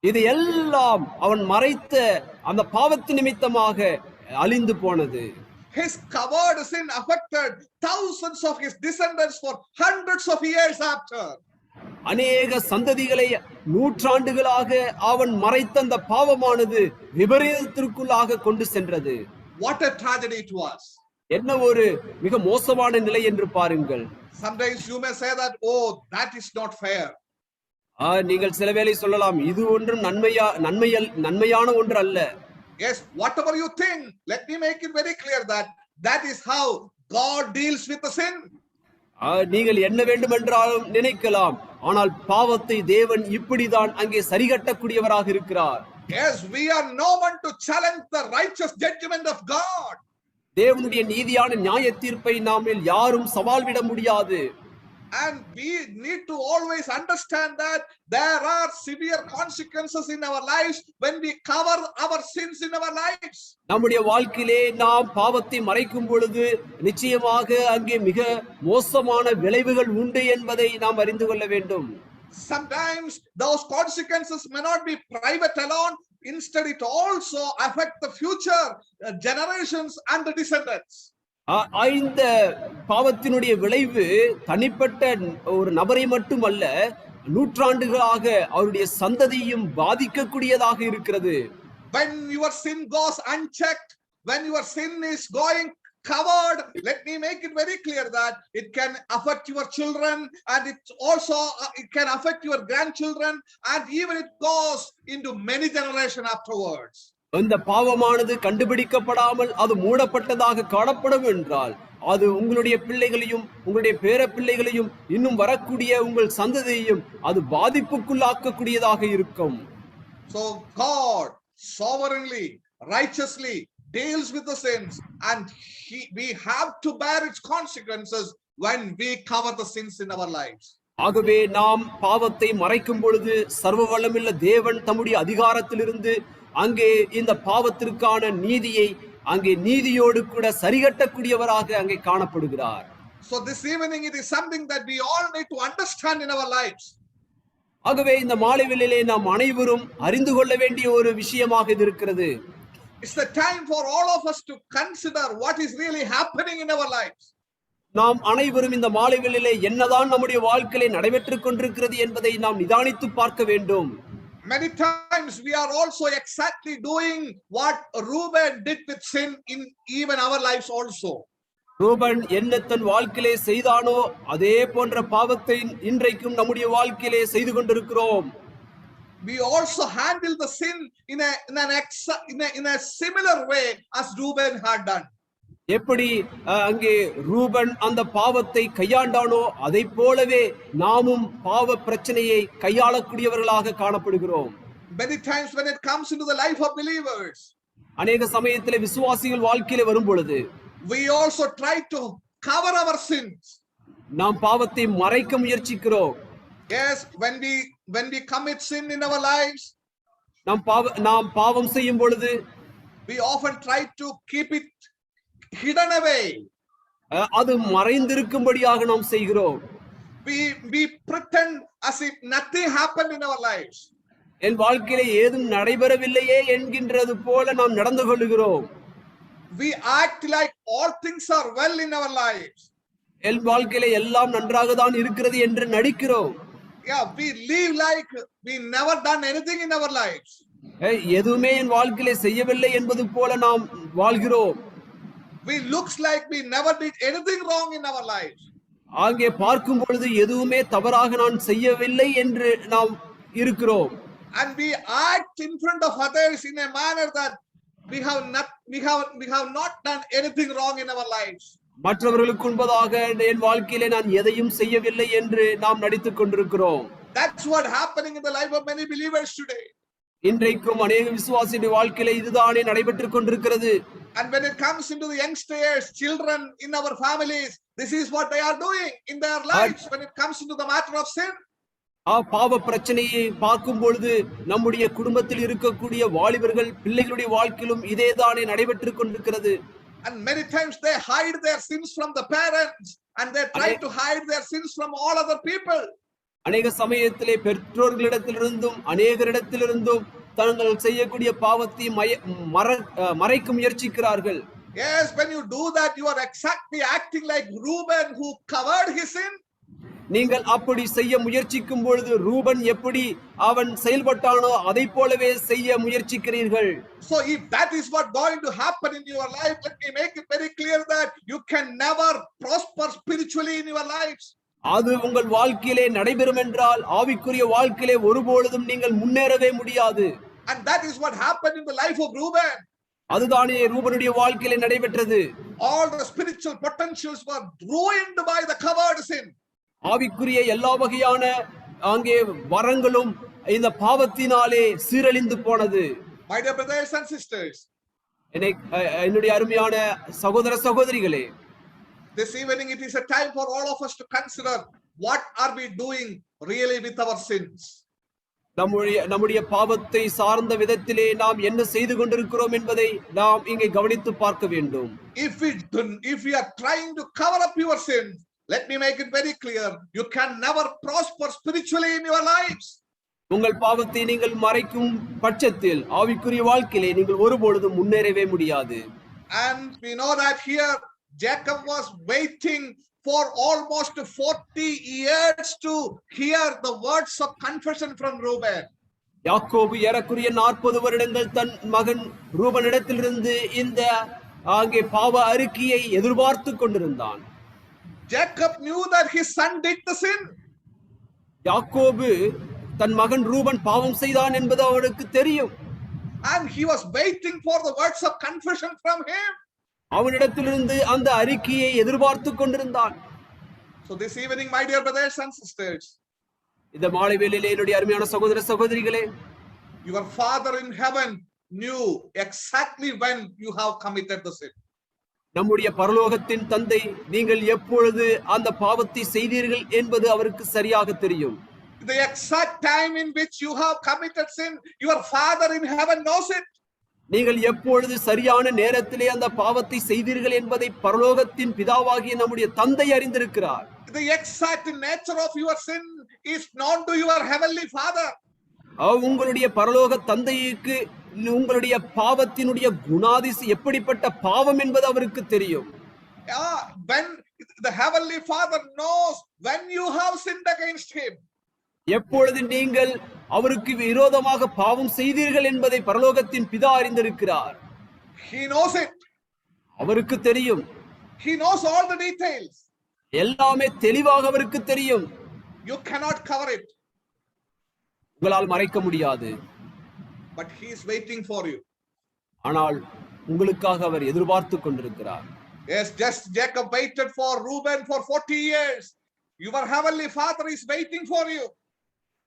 இது எல்லாம் அவன் மறைத்த அந்த பாவத்து நிமித்தமாக அழிந்து போனது. His covered sin affected thousands of his descendants for hundreds of years after. அநேக சந்ததிகளை நூற்றாண்டுகளாக அவன் மறைத்த அந்த பாவமானது விபரீதத்திற்குள்ளாக கொண்டு சென்றது. What a tragedy it was. என்ன ஒரு மிக மோசமான நிலை என்று பாருங்கள். Sometimes you may say that, oh, that is not fair. நீங்கள் சில வேளை சொல்லலாம், இது ஒன்றும் நன்மையான ஒன்று அல்ல. Yes, whatever you think, let me make it very clear that that is how God deals with the sin. நீங்கள் என்ன வேண்டுமென்றாலும் நினைக்கலாம், ஆனால் பாவத்தை தேவன் இப்படிதான் அங்கே சரிகட்டக்கூடியவராக இருக்கிறார். Yes, we are no one to challenge the righteous judgment of God. தேவனுடைய நீதியான நியாய தீர்ப்பை நாமில் யாரும் சவால் விட முடியாது. And we need to always understand that there are severe consequences in our lives when we cover our sins in our lives. நம்முடைய வாழ்க்கையிலே நாம் பாவத்தை மறைக்கும் பொழுது நிச்சயமாக அங்கே மிக மோசமான விளைவுகள் உண்டு என்பதை நாம் அறிந்து கொள்ள வேண்டும். Sometimes those consequences may not be private alone. Instead, it also affect the future generations and the descendants. இந்த பாவத்தினுடைய விளைவு தனிப்பட்ட ஒரு நபரை மட்டுமல்ல, நூற்றாண்டுகளாக அவருடைய சந்ததியும் பாதிக்கக்கூடியதாக இருக்கிறது. When your sin goes unchecked, when your sin is going covered, let me make it very clear that it can affect your children, and it can affect your grandchildren, and even it goes into many generations afterwards. இந்த பாவமானது கண்டுபிடிக்கப்படாமல் அது மூடப்பட்டதாக காணப்படும் என்றால் அது உங்களுடைய பிள்ளைகளையும் உங்களுடைய பேர பிள்ளைகளையும் இன்னும் வரக்கூடிய உங்கள் சந்ததியையும் அது பாதிப்புக்குள்ளாக்கக்கூடியதாக இருக்கும். So God sovereignly, righteously deals with the sins, and we have to bear its consequences when we cover the sins in our lives. ஆகவே நாம் பாவத்தை மறைக்கும் பொழுது சர்வ வல்லமையுள்ள தேவன் தம்முடைய அதிகாரத்திலிருந்து அங்கே இந்த பாவத்திற்கான நீதியை அங்கே நீதியோடு கூட சரிகட்டக்கூடியவராக அங்கே காணப்படுகிறார். So this evening it is something that we all need to understand in our lives. ஆகவே இந்த மாலை வேளையிலே நாம் அனைவரும் அறிந்து கொள்ள வேண்டிய ஒரு விஷயமாக இது இருக்கிறது. It's the time for all of us to consider what is really happening in our lives. நாம் அனைவரும் இந்த மாலை வேளையிலே என்னதான் நம்முடைய வாழ்க்கையிலே நடைபெற்றுக் கொண்டிருக்கிறது என்பதை நாம் நிதானித்து பார்க்க வேண்டும். Many times we are also exactly doing what Reuben did with sin in even our lives also. Ruban என்ன தன் வாழ்க்கையிலே செய்தானோ அதே போன்ற பாவத்தை இன்றைக்கும் நம்முடைய வாழ்க்கையிலே செய்து கொண்டிருக்கிறோம். We also handle the sin in a similar way as Reuben had done. எப்படி அங்கே ரூபன் அந்த பாவத்தை கையாண்டானோ அதை போலவே நாமும் பாவ பிரச்சனையை கையாளக்கூடியவர்களாக காணப்படுகிறோம். Many times when it comes into the life of believers, அநேக சமயத்திலே விசுவாசிகள் வாழ்க்கையிலே வரும் பொழுது we also try to cover our sins. நாம் பாவத்தை மறைக்க முயற்சிக்கிறோம். Yes, when we commit sin in our lives, நாம் பாவம் செய்யும் பொழுது we often try to keep it hidden away. அது மறைந்திருக்கும்படியாக நாம் செய்கிறோம். We pretend as if nothing happened in our lives. என் வாழ்க்கையிலே ஏதும் நடைபெறவில்லையே என்கின்றது போல நாம் நடந்து கொள்கிறோம். We act like all things are well in our lives. என் வாழ்க்கையிலே எல்லாம் நன்றாக தான் இருக்கிறது என்று நடிக்கிறோம். Yeah, we live like we never done anything in our lives. எதுவுமே என் வாழ்க்கையிலே செய்யவில்லை என்பது போல நாம் வாழ்கிறோம். We looks like we never did anything wrong in our lives. அங்கே பார்க்கும் பொழுது எதுவுமே தவறாக நான் செய்யவில்லை என்று நாம் இருக்கிறோம். And we act in front of others in a manner that we have not done anything wrong in our lives. மற்றவர்களுக்கு முன்பதாக என் வாழ்க்கையிலே நான் எதையும் செய்யவில்லை என்று நாம் நடித்துக் கொண்டிருக்கிறோம். That's what happening in the life of many believers today. இன்றைக்கும் அநேக விசுவாசியுடைய வாழ்க்கையிலே இதுதானே நடைபெற்றுக் கொண்டிருக்கிறது. And when it comes into the youngsters, children in our families, this is what they are doing in their lives when it comes into the matter of sin. பாவ பிரச்சனையை பார்க்கும் பொழுது நம்முடைய குடும்பத்தில் இருக்கக்கூடிய வாலிபர்கள் பிள்ளைகளுடைய வாழ்க்கையிலும் இதேதானே நடைபெற்றுக் கொண்டிருக்கிறது. And many times they hide their sins from the parents and they try to hide their sins from all other people. அநேக சமயத்திலே பெற்றோர்களிடத்திலிருந்தும் அநேகரிடத்திலிருந்தும் தாங்கள் செய்யக்கூடிய பாவத்தை மறைக்க முயற்சிக்கிறார்கள். Yes, when you do that, you are exactly acting like Reuben who covered his sin. நீங்கள் அப்படி செய்ய முயற்சிக்கும் பொழுது ரூபன் எப்படி அவன் செயல்பட்டானோ அதை போலவே செய்ய முயற்சிக்கிறீர்கள். So if that is what going to happen in your life, let me make it very clear that you can never prosper spiritually in your lives. அது உங்கள் வாழ்க்கையிலே நடைபெறும் என்றால் ஆவிக்குரிய வாழ்க்கையிலே ஒருபொழுதும் நீங்கள் முன்னேறவே முடியாது. And that is what happened in the life of Reuben. அதுதானே ரூபனுடைய வாழ்க்கையிலே நடைபெற்றது. All the spiritual potentials were ruined by the covered sin. ஆவிக்குரிய எல்லா வகையான அங்கே வரங்களும் இந்த பாவத்தினாலே சீரழிந்து போனது. My dear brothers and sisters, என்னுடைய அருமையான சகோதர சகோதரிகளே, this evening it is a time for all of us to consider what are we doing really with our sins. நம்முடைய பாவத்தை சார்ந்த விதத்திலே நாம் என்ன செய்து கொண்டிருக்கிறோம் என்பதை நாம் இங்கே கவனித்து பார்க்க வேண்டும். If we are trying to cover up your sins, let me make it very clear, you can never prosper spiritually in your lives. உங்கள் பாவத்தை நீங்கள் மறைக்கும் பட்சத்தில் ஆவிக்குரிய வாழ்க்கையிலே நீங்கள் ஒருபொழுதும் முன்னேறவே முடியாது. And we know that here Jacob was waiting for almost 40 years to hear the words of confession from Reuben. யாக்கோபு ஏறக்குறைய 40 வருடங்கள் தன் மகன் ரூபனிடத்திலிருந்து இந்த அங்கே பாவ அறிக்கையை எதிர்பார்த்து கொண்டிருந்தான். Jacob knew that his son did the sin. யாக்கோபு தன் மகன் ரூபன் பாவம் செய்தான் என்பது அவனுக்கு தெரியும். And he was waiting for the words of confession from him. அவனிடத்திலிருந்து அந்த அறிக்கையை எதிர்பார்த்து கொண்டிருந்தான். So this evening, my dear brothers and sisters, இந்த மாலை வேளையிலே என்னுடைய அருமையான சகோதர சகோதரிகளே, your Father in heaven knew exactly when you have committed the sin. நம்முடைய பரலோகத்தின் தந்தை நீங்கள் எப்பொழுது அந்த பாவத்தை செய்தீர்கள் என்பது அவருக்கு சரியாக தெரியும். The exact time in which you have committed sin, your Father in heaven knows it. நீங்கள் எப்பொழுது சரியான நேரத்திலே அந்த பாவத்தை செய்தீர்கள் என்பதை பரலோகத்தின் பிதாவாகிய நம்முடைய தந்தை அறிந்திருக்கிறார். The exact nature of your sin is known to your heavenly Father. உங்களுடைய பரலோக தந்தைக்கு உங்களுடைய பாவத்தினுடைய குணாதிசை எப்படிப்பட்ட பாவம் என்பது அவருக்கு தெரியும். When the heavenly Father knows when you have sinned against him. எப்பொழுது நீங்கள் அவருக்கு விரோதமாக பாவம் செய்தீர்கள் என்பதை பரலோகத்தின் பிதா அறிந்திருக்கிறார். He knows it. அவருக்கு தெரியும். He knows all the details. எல்லாமே தெளிவாக அவருக்கு தெரியும். You cannot cover it. உங்களால் மறைக்க முடியாது. But he is waiting for you. ஆனால் உங்களுக்காக அவர் எதிர்பார்த்து கொண்டிருக்கிறார். Yes, just Jacob waited for Reuben for 40 years. Your heavenly Father is waiting for you.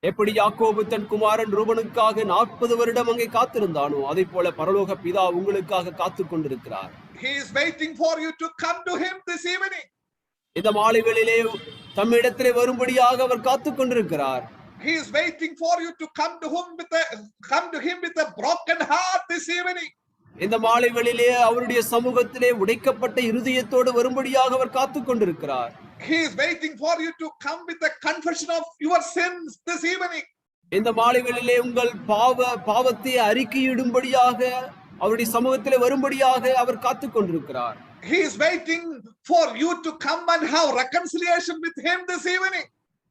எப்படி யாக்கோபு தன் குமாரன் ரூபனுக்காக 40 வருடம் அங்கே காத்திருந்தானோ அதை போல பரலோக பிதா உங்களுக்காக காத்து கொண்டிருக்கிறார். He is waiting for you to come to him this evening. இந்த மாலை வேளையிலே தம்மிடத்திலே வரும்படியாக அவர் காத்து கொண்டிருக்கிறார். He is waiting for you to come to him with a broken heart this evening. இந்த மாலை வேளையிலே அவருடைய சமூகத்திலே உடைக்கப்பட்ட இருதயத்தோடு வரும்படியாக அவர் காத்து கொண்டிருக்கிறார். He is waiting for you to come with the confession of your sins this evening. இந்த மாலை வேளையிலே உங்கள் பாவத்தை அறிக்கையிடும்படியாக அவருடைய சமூகத்திலே வரும்படியாக அவர் காத்து கொண்டிருக்கிறார். He is waiting for you to come and have reconciliation with him this evening.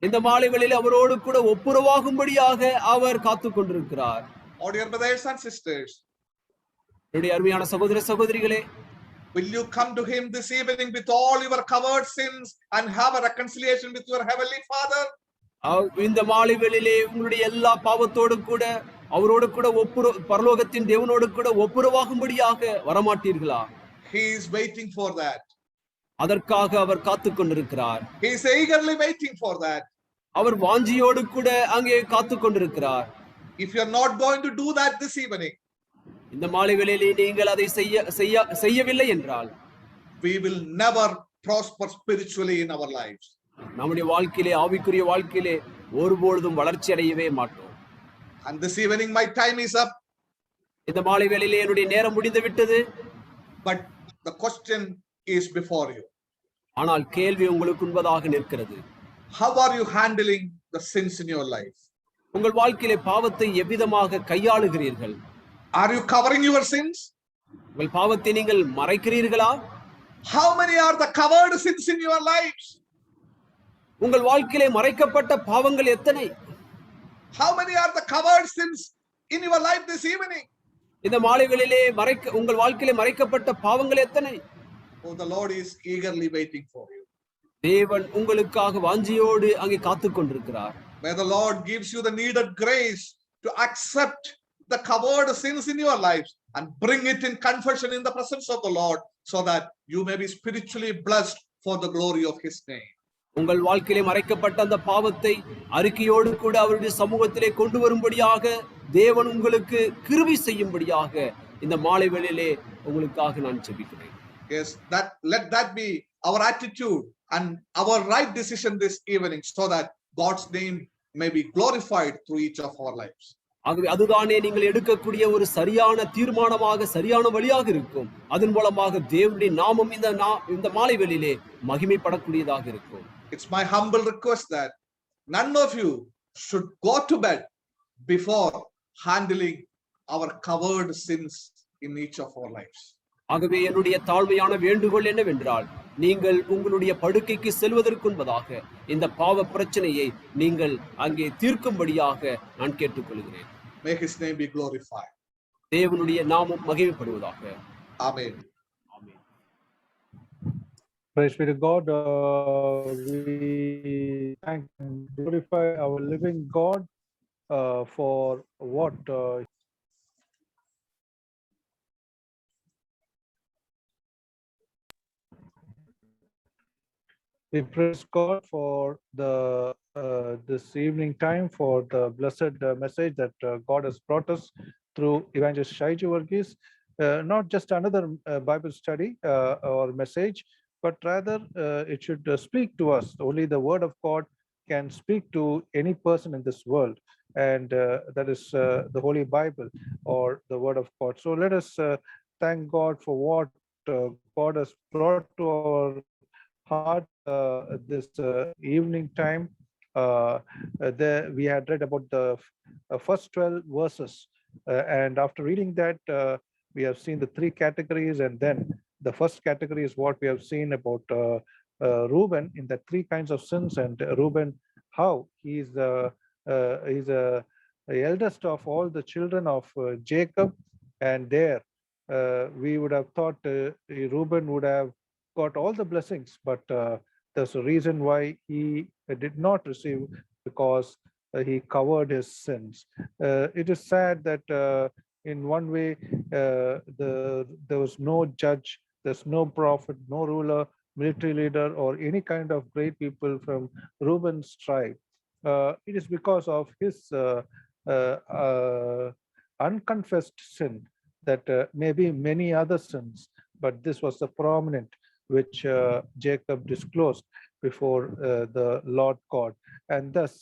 இந்த மாலை வேளையிலே அவரோடு கூட ஒப்புரவாகும்படியாக அவர் காத்து கொண்டிருக்கிறார். Oh dear brothers and sisters, என்னுடைய அருமையான சகோதர சகோதரிகளே, will you come to him this evening with all your covered sins and have a reconciliation with your heavenly Father? இந்த மாலை வேளையிலே உங்களுடைய எல்லா பாவத்தோடு கூட அவரோடு கூட பரலோகத்தின் தேவனோடு கூட ஒப்புரவாகும்படியாக வரமாட்டீர்களா? He is waiting for that. அதற்காக அவர் காத்துக் கொண்டிருக்கிறார். He is eagerly waiting for that. அவர் வாஞ்சியோடு கூட அங்கே காத்துக் கொண்டிருக்கிறார். If you are not going to do that this evening, இந்த மாலை வேளையிலே நீங்கள் அதை செய்யவில்லை என்றால், we will never prosper spiritually in our lives. நம்முடைய வாழ்க்கையிலே, ஆவிக்குரிய வாழ்க்கையிலே ஒருபொழுதும் வளர்ச்சி அடையவே மாட்டோம். And this evening my time is up. இந்த மாலை வேளையிலே என்னுடைய நேரம் முடிந்து விட்டது. But the question is before you. ஆனால் கேள்வி உங்களுக்கு முன்பதாக நிற்கிறது. How are you handling the sins in your life? உங்கள் வாழ்க்கையிலே பாவத்தை எவ்விதமாக கையாளுகிறீர்கள்? Are you covering your sins? உங்கள் பாவத்தை நீங்கள் மறைக்கிறீர்களா? How many are the covered sins in your lives? உங்கள் வாழ்க்கையிலே மறைக்கப்பட்ட பாவங்கள் எத்தனை? How many are the covered sins in your life this evening? இந்த மாலை வேளையிலே உங்கள் வாழ்க்கையிலே மறைக்கப்பட்ட பாவங்கள் எத்தனை? Oh, the Lord is eagerly waiting for you. தேவன் உங்களுக்காக வாஞ்சியோடு அங்கே காத்துக் கொண்டிருக்கிறார். May the Lord gives you the needed grace to accept the covered sins in your lives and bring it in confession in the presence of the Lord, so that you may be spiritually blessed for the glory of His name. உங்கள் வாழ்க்கையிலே மறைக்கப்பட்ட அந்த பாவத்தை அறிக்கையோடு கூட அவருடைய சமூகத்திலே கொண்டு வரும்படியாக தேவன் உங்களுக்கு கிருபை செய்யும்படியாக இந்த மாலை வேளையிலே உங்களுக்காக நான் ஜெபிக்கிறேன். Yes, let that be our attitude and our right decision this evening, so that God's name may be glorified through each of our lives. ஆகவே அதுதானே நீங்கள் எடுக்கக்கூடிய ஒரு சரியான தீர்மானமாக, சரியான வழியாக இருக்கும். அதன் மூலமாக தேவனுடைய நாமம் இந்த மாலை வேளையிலே மகிமைப்படக்கூடியதாக இருக்கும். It's my humble request that none of you should go to bed before handling our covered sins in each of our lives. ஆகவே என்னுடைய தாழ்மையான வேண்டுகோள் என்னவென்றால், நீங்கள் உங்களுடைய படுக்கைக்கு செல்வதற்கு முன்பதாக இந்த பாவ பிரச்சனையை நீங்கள் அங்கே தீர்க்கும்படியாக நான் கேட்டுக்கொள்கிறேன். May His name be glorified. தேவனுடைய நாமம் மகிமைப்படுவதாக. Amen. Amen. Praise be to God. We thank and glorify our living God for what we praise God for the this evening time, for the blessed message that God has brought us through Evangelist Shaiju Varghese. Not just another Bible study or message, but rather it should speak to us. Only the word of God can speak to any person in this world, and that is the Holy Bible or the word of God. So let us thank God for what God has brought to our heart this evening time. We had read about the first 12 verses, and after reading that, we have seen the three categories, and then the first category is what we have seen about Reuben in the three kinds of sins, and Reuben, how he's the eldest of all the children of Jacob, and there we would have thought Reuben would have got all the blessings, but there's a reason why he did not receive, because he covered his sins. It is sad that in one way there was no judge, there's no prophet, no ruler, military leader, or any kind of great people from Reuben's tribe. It is because of his unconfessed sin that maybe many other sins, but this was the prominent which Jacob disclosed before the Lord God, and thus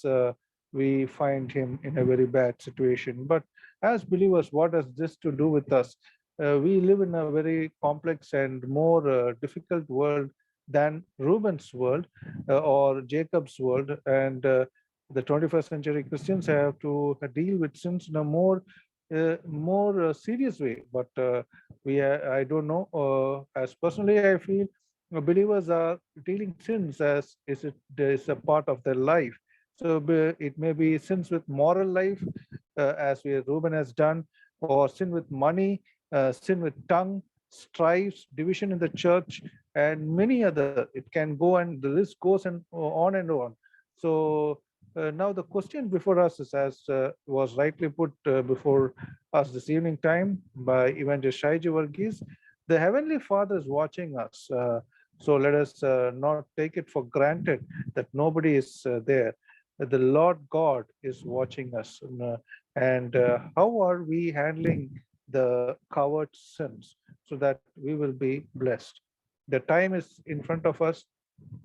we find him in a very bad situation. But as believers, what has this to do with us? We live in a very complex and more difficult world than Reuben's world or Jacob's world, and the 21st century Christians have to deal with sins in a more serious way. But I don't know, as personally I feel believers are dealing sins as is a part of their life. So it may be sins with moral life, as Reuben has done, or sin with money, sin with tongue, strifes, division in the church, and many other. It can go, and the list goes on and on. So Now the question before us is, as was rightly put before us this evening time by Evangelist Shaiji Varghese, the Heavenly Father is watching us. So let us not take it for granted that nobody is there. The Lord God is watching us. And how are we handling the coward sins so that we will be blessed? The time is in front of us.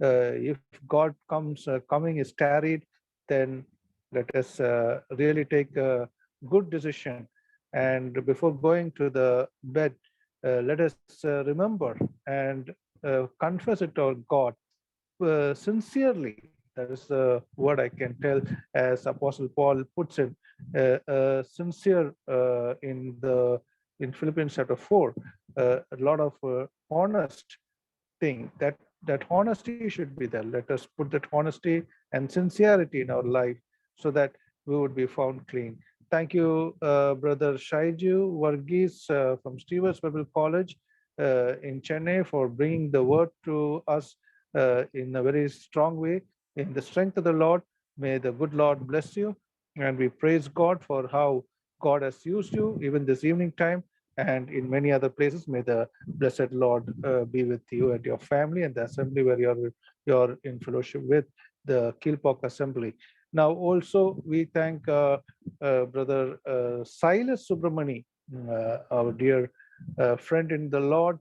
If God coming is tarried, then let us really take a good decision. And before going to the bed, let us remember and confess it to God sincerely. That is the word I can tell, as Apostle Paul puts it, sincere in Philippians chapter 4, a lot of honest thing. That honesty should be there. Let us put that honesty and sincerity in our life so that we would be found clean. Thank you, Brother Shaiju Varghese from Stevens Bible College in Chennai, for bringing the word to us in a very strong way. In the strength of the Lord, may the good Lord bless you. And we praise God for how God has used you even this evening time and in many other places. May the blessed Lord be with you and your family and the assembly where you're in fellowship with, the Kilpock Assembly. Now also we thank Brother Silas Subramani, our dear friend in the Lord.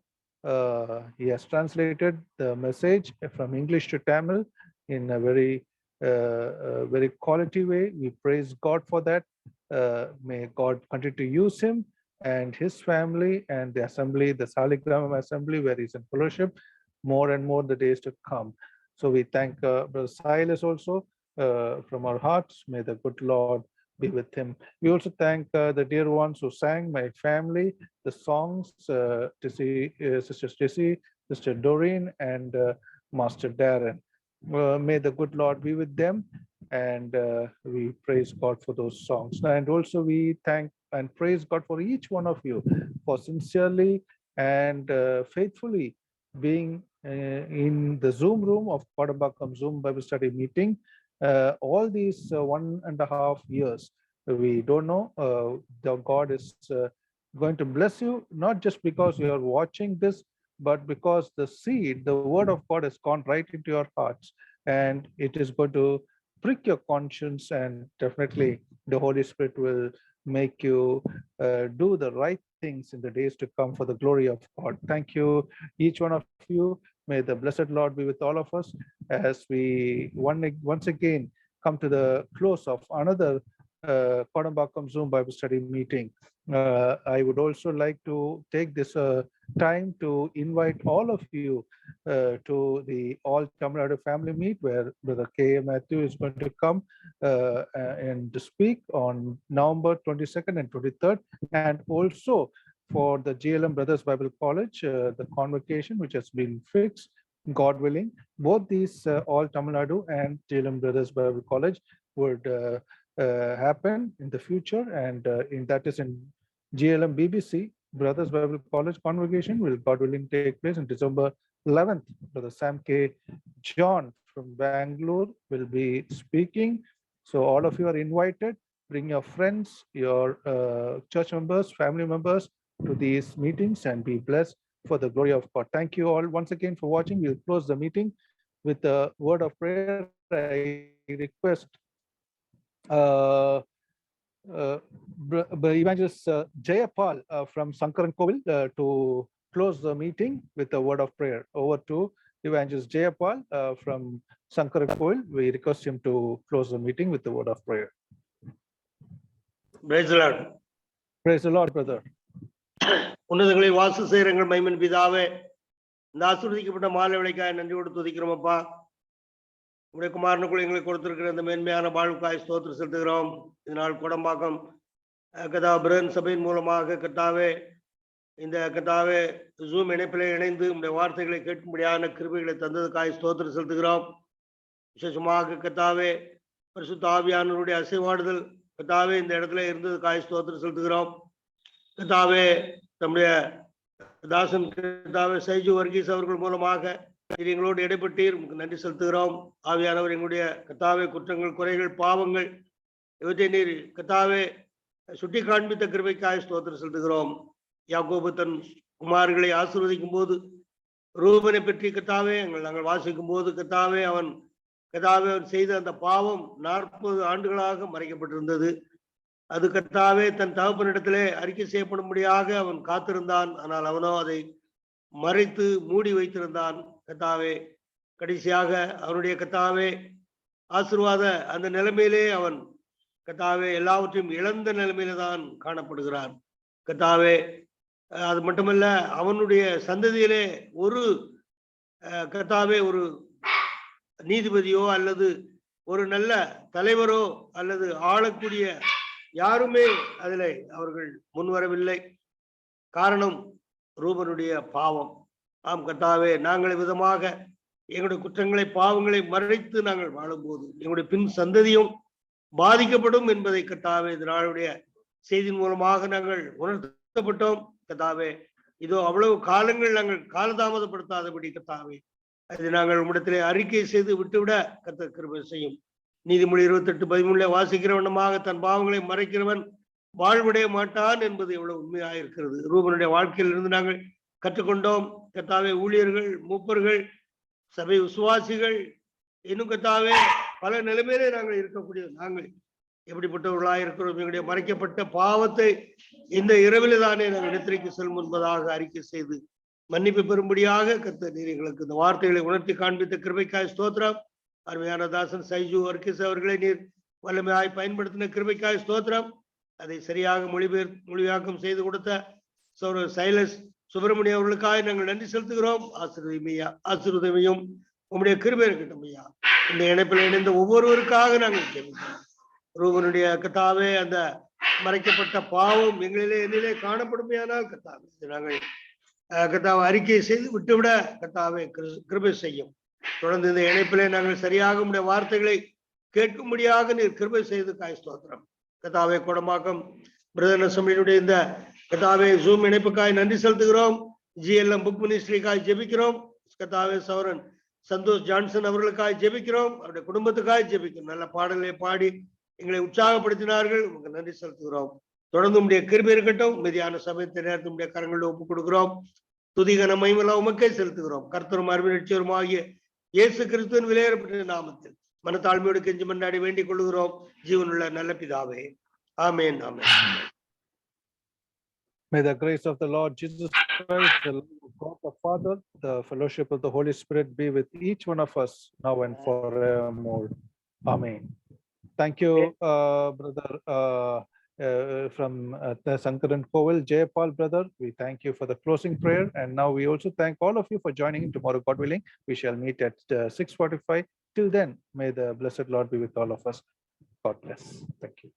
He has translated the message from English to Tamil in a very quality way. We praise God for that. May God continue to use him and his family and the assembly, the Saligramam assembly, where he's in fellowship, more and more the days to come. So we thank Brother Silas also from our hearts. May the good Lord be with him. We also thank the dear ones who sang, my family, the songs, Sister Tissy, Sister Doreen, and Master Darren. May the good Lord be with them, and we praise God for those songs. And also we thank and praise God for each one of you for sincerely and faithfully being in the Zoom room of Kodambakam Zoom Bible Study meeting all these 1.5 years. We don't know, the God is going to bless you, not just because you are watching this, but because the seed, the word of God has gone right into your hearts, and it is going to prick your conscience, and definitely the Holy Spirit will make you do the right things in the days to come for the glory of God. Thank you, each one of you. May the blessed Lord be with all of us as we once again come to the close of another Kodambakam Zoom Bible Study meeting. I would also like to take this time to invite all of you to the All Tamil Nadu Family Meet, where Brother K. Matthew is going to come and speak on November 22nd and 23rd, and also for the GLM Brothers Bible College, the convocation which has been fixed, God willing. Both these All Tamil Nadu and GLM Brothers Bible College would happen in the future, and that is in GLM BBC Brothers Bible College convocation will, God willing, take place on December 11th. Brother Sam K. John from Bangalore will be speaking. So all of you are invited. Bring your friends, your church members, family members to these meetings and be blessed for the glory of God. Thank you all once again for watching. We'll close the meeting with a word of prayer. I request Evangelist Jayapal from Sankaran Kovil to close the meeting with a word of prayer. Over to Evangelist Jayapal from Sankaran Kovil. We request him to close the meeting with the word of prayer. Praise the Lord. Praise the Lord, brother. உன்னதங்களில் Vasu செய்கிறங்கள் Maiman பிதாவே, இந்த ஆசீர்வதிக்கப்பட்ட மாலை வேளைக்காய் நன்றியோடு துதிக்கிறோம் அப்பா. உடைய குமாரனுக்குள் எங்களுக்கு கொடுத்திருக்கிற இந்த மேன்மையான வாழ்வுக்காய் ஸ்தோத்திரம் செலுத்துகிறோம். இதனால் கோடம்பாக்கம் கர்த்தாவே பிரதன் சபையின் மூலமாக கர்த்தாவே இந்த கர்த்தாவே ஜூம் இணைப்பிலே இணைந்து உடைய வார்த்தைகளை கேட்கும்படியான கிருபைகளை தந்ததுக்காய் ஸ்தோத்திரம் செலுத்துகிறோம். விசேஷமாக கர்த்தாவே பரிசுத்த ஆவியானவருடைய அசைவாடுதல் கர்த்தாவே இந்த இடத்துல இருந்ததுக்காய் ஸ்தோத்திரம் செலுத்துகிறோம். கர்த்தாவே நம்முடைய தாசன் கர்த்தாவே ஷைஜு வர்கீஸ் அவர்கள் மூலமாக நீர் எங்களோடு இடைப்பட்டீர், உமக்கு நன்றி செலுத்துகிறோம். ஆவியானவர் எங்களுடைய கர்த்தாவே குற்றங்கள், குறைகள், பாவங்கள் இவற்றை நீர் கர்த்தாவே சுட்டி காண்பித்த கிருபைக்காய் ஸ்தோத்திரம் செலுத்துகிறோம். யாக்கோபு தன் குமார்களை ஆசீர்வதிக்கும் போது ரூபனை பற்றி கர்த்தாவே நாங்கள் வாசிக்கும் போது கர்த்தாவே அவன் செய்த அந்த பாவம் 40 ஆண்டுகளாக மறைக்கப்பட்டிருந்தது. அது கர்த்தாவே தன் தகப்பனிடத்திலே அறிக்கை செய்யப்படும்படியாக அவன் காத்திருந்தான். ஆனால் அவனோ அதை மறைத்து மூடி வைத்திருந்தான். கர்த்தாவே கடைசியாக அவனுடைய கர்த்தாவே ஆசீர்வாத அந்த நிலைமையிலே அவன் கர்த்தாவே எல்லாவற்றையும் இழந்த நிலைமையில தான் காணப்படுகிறான். கர்த்தாவே அது மட்டுமல்ல, அவனுடைய சந்ததியிலே ஒரு கர்த்தாவே ஒரு நீதிபதியோ அல்லது ஒரு நல்ல தலைவரோ அல்லது ஆளக்கூடிய யாருமே அதில் அவர்கள் முன்வரவில்லை. காரணம் ரூபனுடைய பாவம். ஆம் கர்த்தாவே, நாங்கள் விதமாக எங்களுடைய குற்றங்களை, பாவங்களை மறைத்து நாங்கள் வாழும்போது எங்களுடைய பின் சந்ததியும் பாதிக்கப்படும் என்பதை கர்த்தாவே இந்த நாளுடைய செய்தியின் மூலமாக நாங்கள் உணர்த்தப்பட்டோம். கர்த்தாவே, இதோ அவ்வளவு காலங்கள் நாங்கள் காலதாமதப்படுத்தாதபடி கர்த்தாவே அது நாங்கள் உம்மிடத்திலே அறிக்கை செய்து விட்டுவிட கர்த்தர் கிருபை செய்யும். நீதிமொழி 28:13 வாசிக்கிற வண்ணமாக தன் பாவங்களை மறைக்கிறவன் வாழ்வடைய மாட்டான் என்பது எவ்வளவு உண்மையாக இருக்கிறது. ரூபனுடைய வாழ்க்கையிலிருந்து நாங்கள் கற்றுக்கொண்டோம். கர்த்தாவே, ஊழியர்கள், மூப்பர்கள், சபை விசுவாசிகள், இன்னும் கர்த்தாவே பல நிலைமையிலே நாங்கள் இருக்கக்கூடிய நாங்கள் எப்படிப்பட்டவர்களாக இருக்கிறோம். எங்களுடைய மறைக்கப்பட்ட பாவத்தை இந்த இரவிலே தானே நாங்கள் நித்திரைக்கு செல்லும் என்பதாக அறிக்கை செய்து மன்னிப்பு பெறும்படியாக கர்த்தர் நீர் எங்களுக்கு இந்த வார்த்தைகளை உணர்த்தி காண்பித்த கிருபைக்காய் ஸ்தோத்திரம். அருமையான தாசன் சைஜு வர்க்கீஸ் அவர்களை நீர் வல்லமையாய் பயன்படுத்தின கிருபைக்காய் ஸ்தோத்திரம். அதை சரியாக மொழியாக்கம் செய்து கொடுத்த சௌர சைலஸ் சுப்பிரமணியம் அவர்களுக்காக நாங்கள் நன்றி செலுத்துகிறோம். ஆசீர்வதிமையும் உங்களுடைய கிருபை இருக்கட்டும் ஐயா. இந்த இணைப்பில் இணைந்த ஒவ்வொருவருக்காக நாங்கள் ஜெபிக்கிறோம். ரூபனுடைய கர்த்தாவே அந்த மறைக்கப்பட்ட பாவம் என்னிலே காணப்படுமையானால் கர்த்தாவே நாங்கள் கர்த்தாவை அறிக்கை செய்து விட்டுவிட கர்த்தாவே கிருபை செய்யும். தொடர்ந்து இந்த இணைப்பிலே நாங்கள் சரியாக உடைய வார்த்தைகளை கேட்கும்படியாக நீர் கிருபை செய்து காய் ஸ்தோத்திரம். கர்த்தாவே, கொடமாக்கம் பிரதர் அசெம்பிளியினுடைய இந்த கர்த்தாவே ஜூம் இணைப்புக்காய் நன்றி செலுத்துகிறோம். GLM புக் மினிஸ்ட்ரிக்காய் ஜெபிக்கிறோம். கர்த்தாவே, சௌரன் சந்தோஷ் ஜான்சன் அவர்களுக்காய் ஜெபிக்கிறோம். அவருடைய குடும்பத்துக்காய் ஜெபிக்கிறோம். நல்ல பாடல்களை பாடி எங்களை உற்சாகப்படுத்தினார்கள். உங்களுக்கு நன்றி செலுத்துகிறோம். தொடர்ந்து உடைய கிருபை இருக்கட்டும். மீதியான சமயத்தை நேரத்தில் உடைய கரங்களில் ஒப்புக் கொடுக்கிறோம். துதிகன மகிமையெல்லாம் உமக்கே செலுத்துகிறோம். கர்த்தரும் அருமையும் ஆகிய இயேசு கிறிஸ்துவின் விலையேறப்பட்ட நாமத்தில் மனத்தாழ்மையோடு கெஞ்சி மன்றாடி வேண்டிக் கொள்கிறோம். ஜீவனுள்ள நல்ல பிதாவே, ஆமென், ஆமென். May the grace of the Lord Jesus Christ, the love of God the Father, the fellowship of the Holy Spirit be with each one of us now and forevermore. Amen. Thank you, brother from Sankaran Koval, Jayapal brother. We thank you for the closing prayer, and now we also thank all of you for joining. Tomorrow, God willing, we shall meet at 6:45. Till then, may the blessed Lord be with all of us. God bless. Thank you.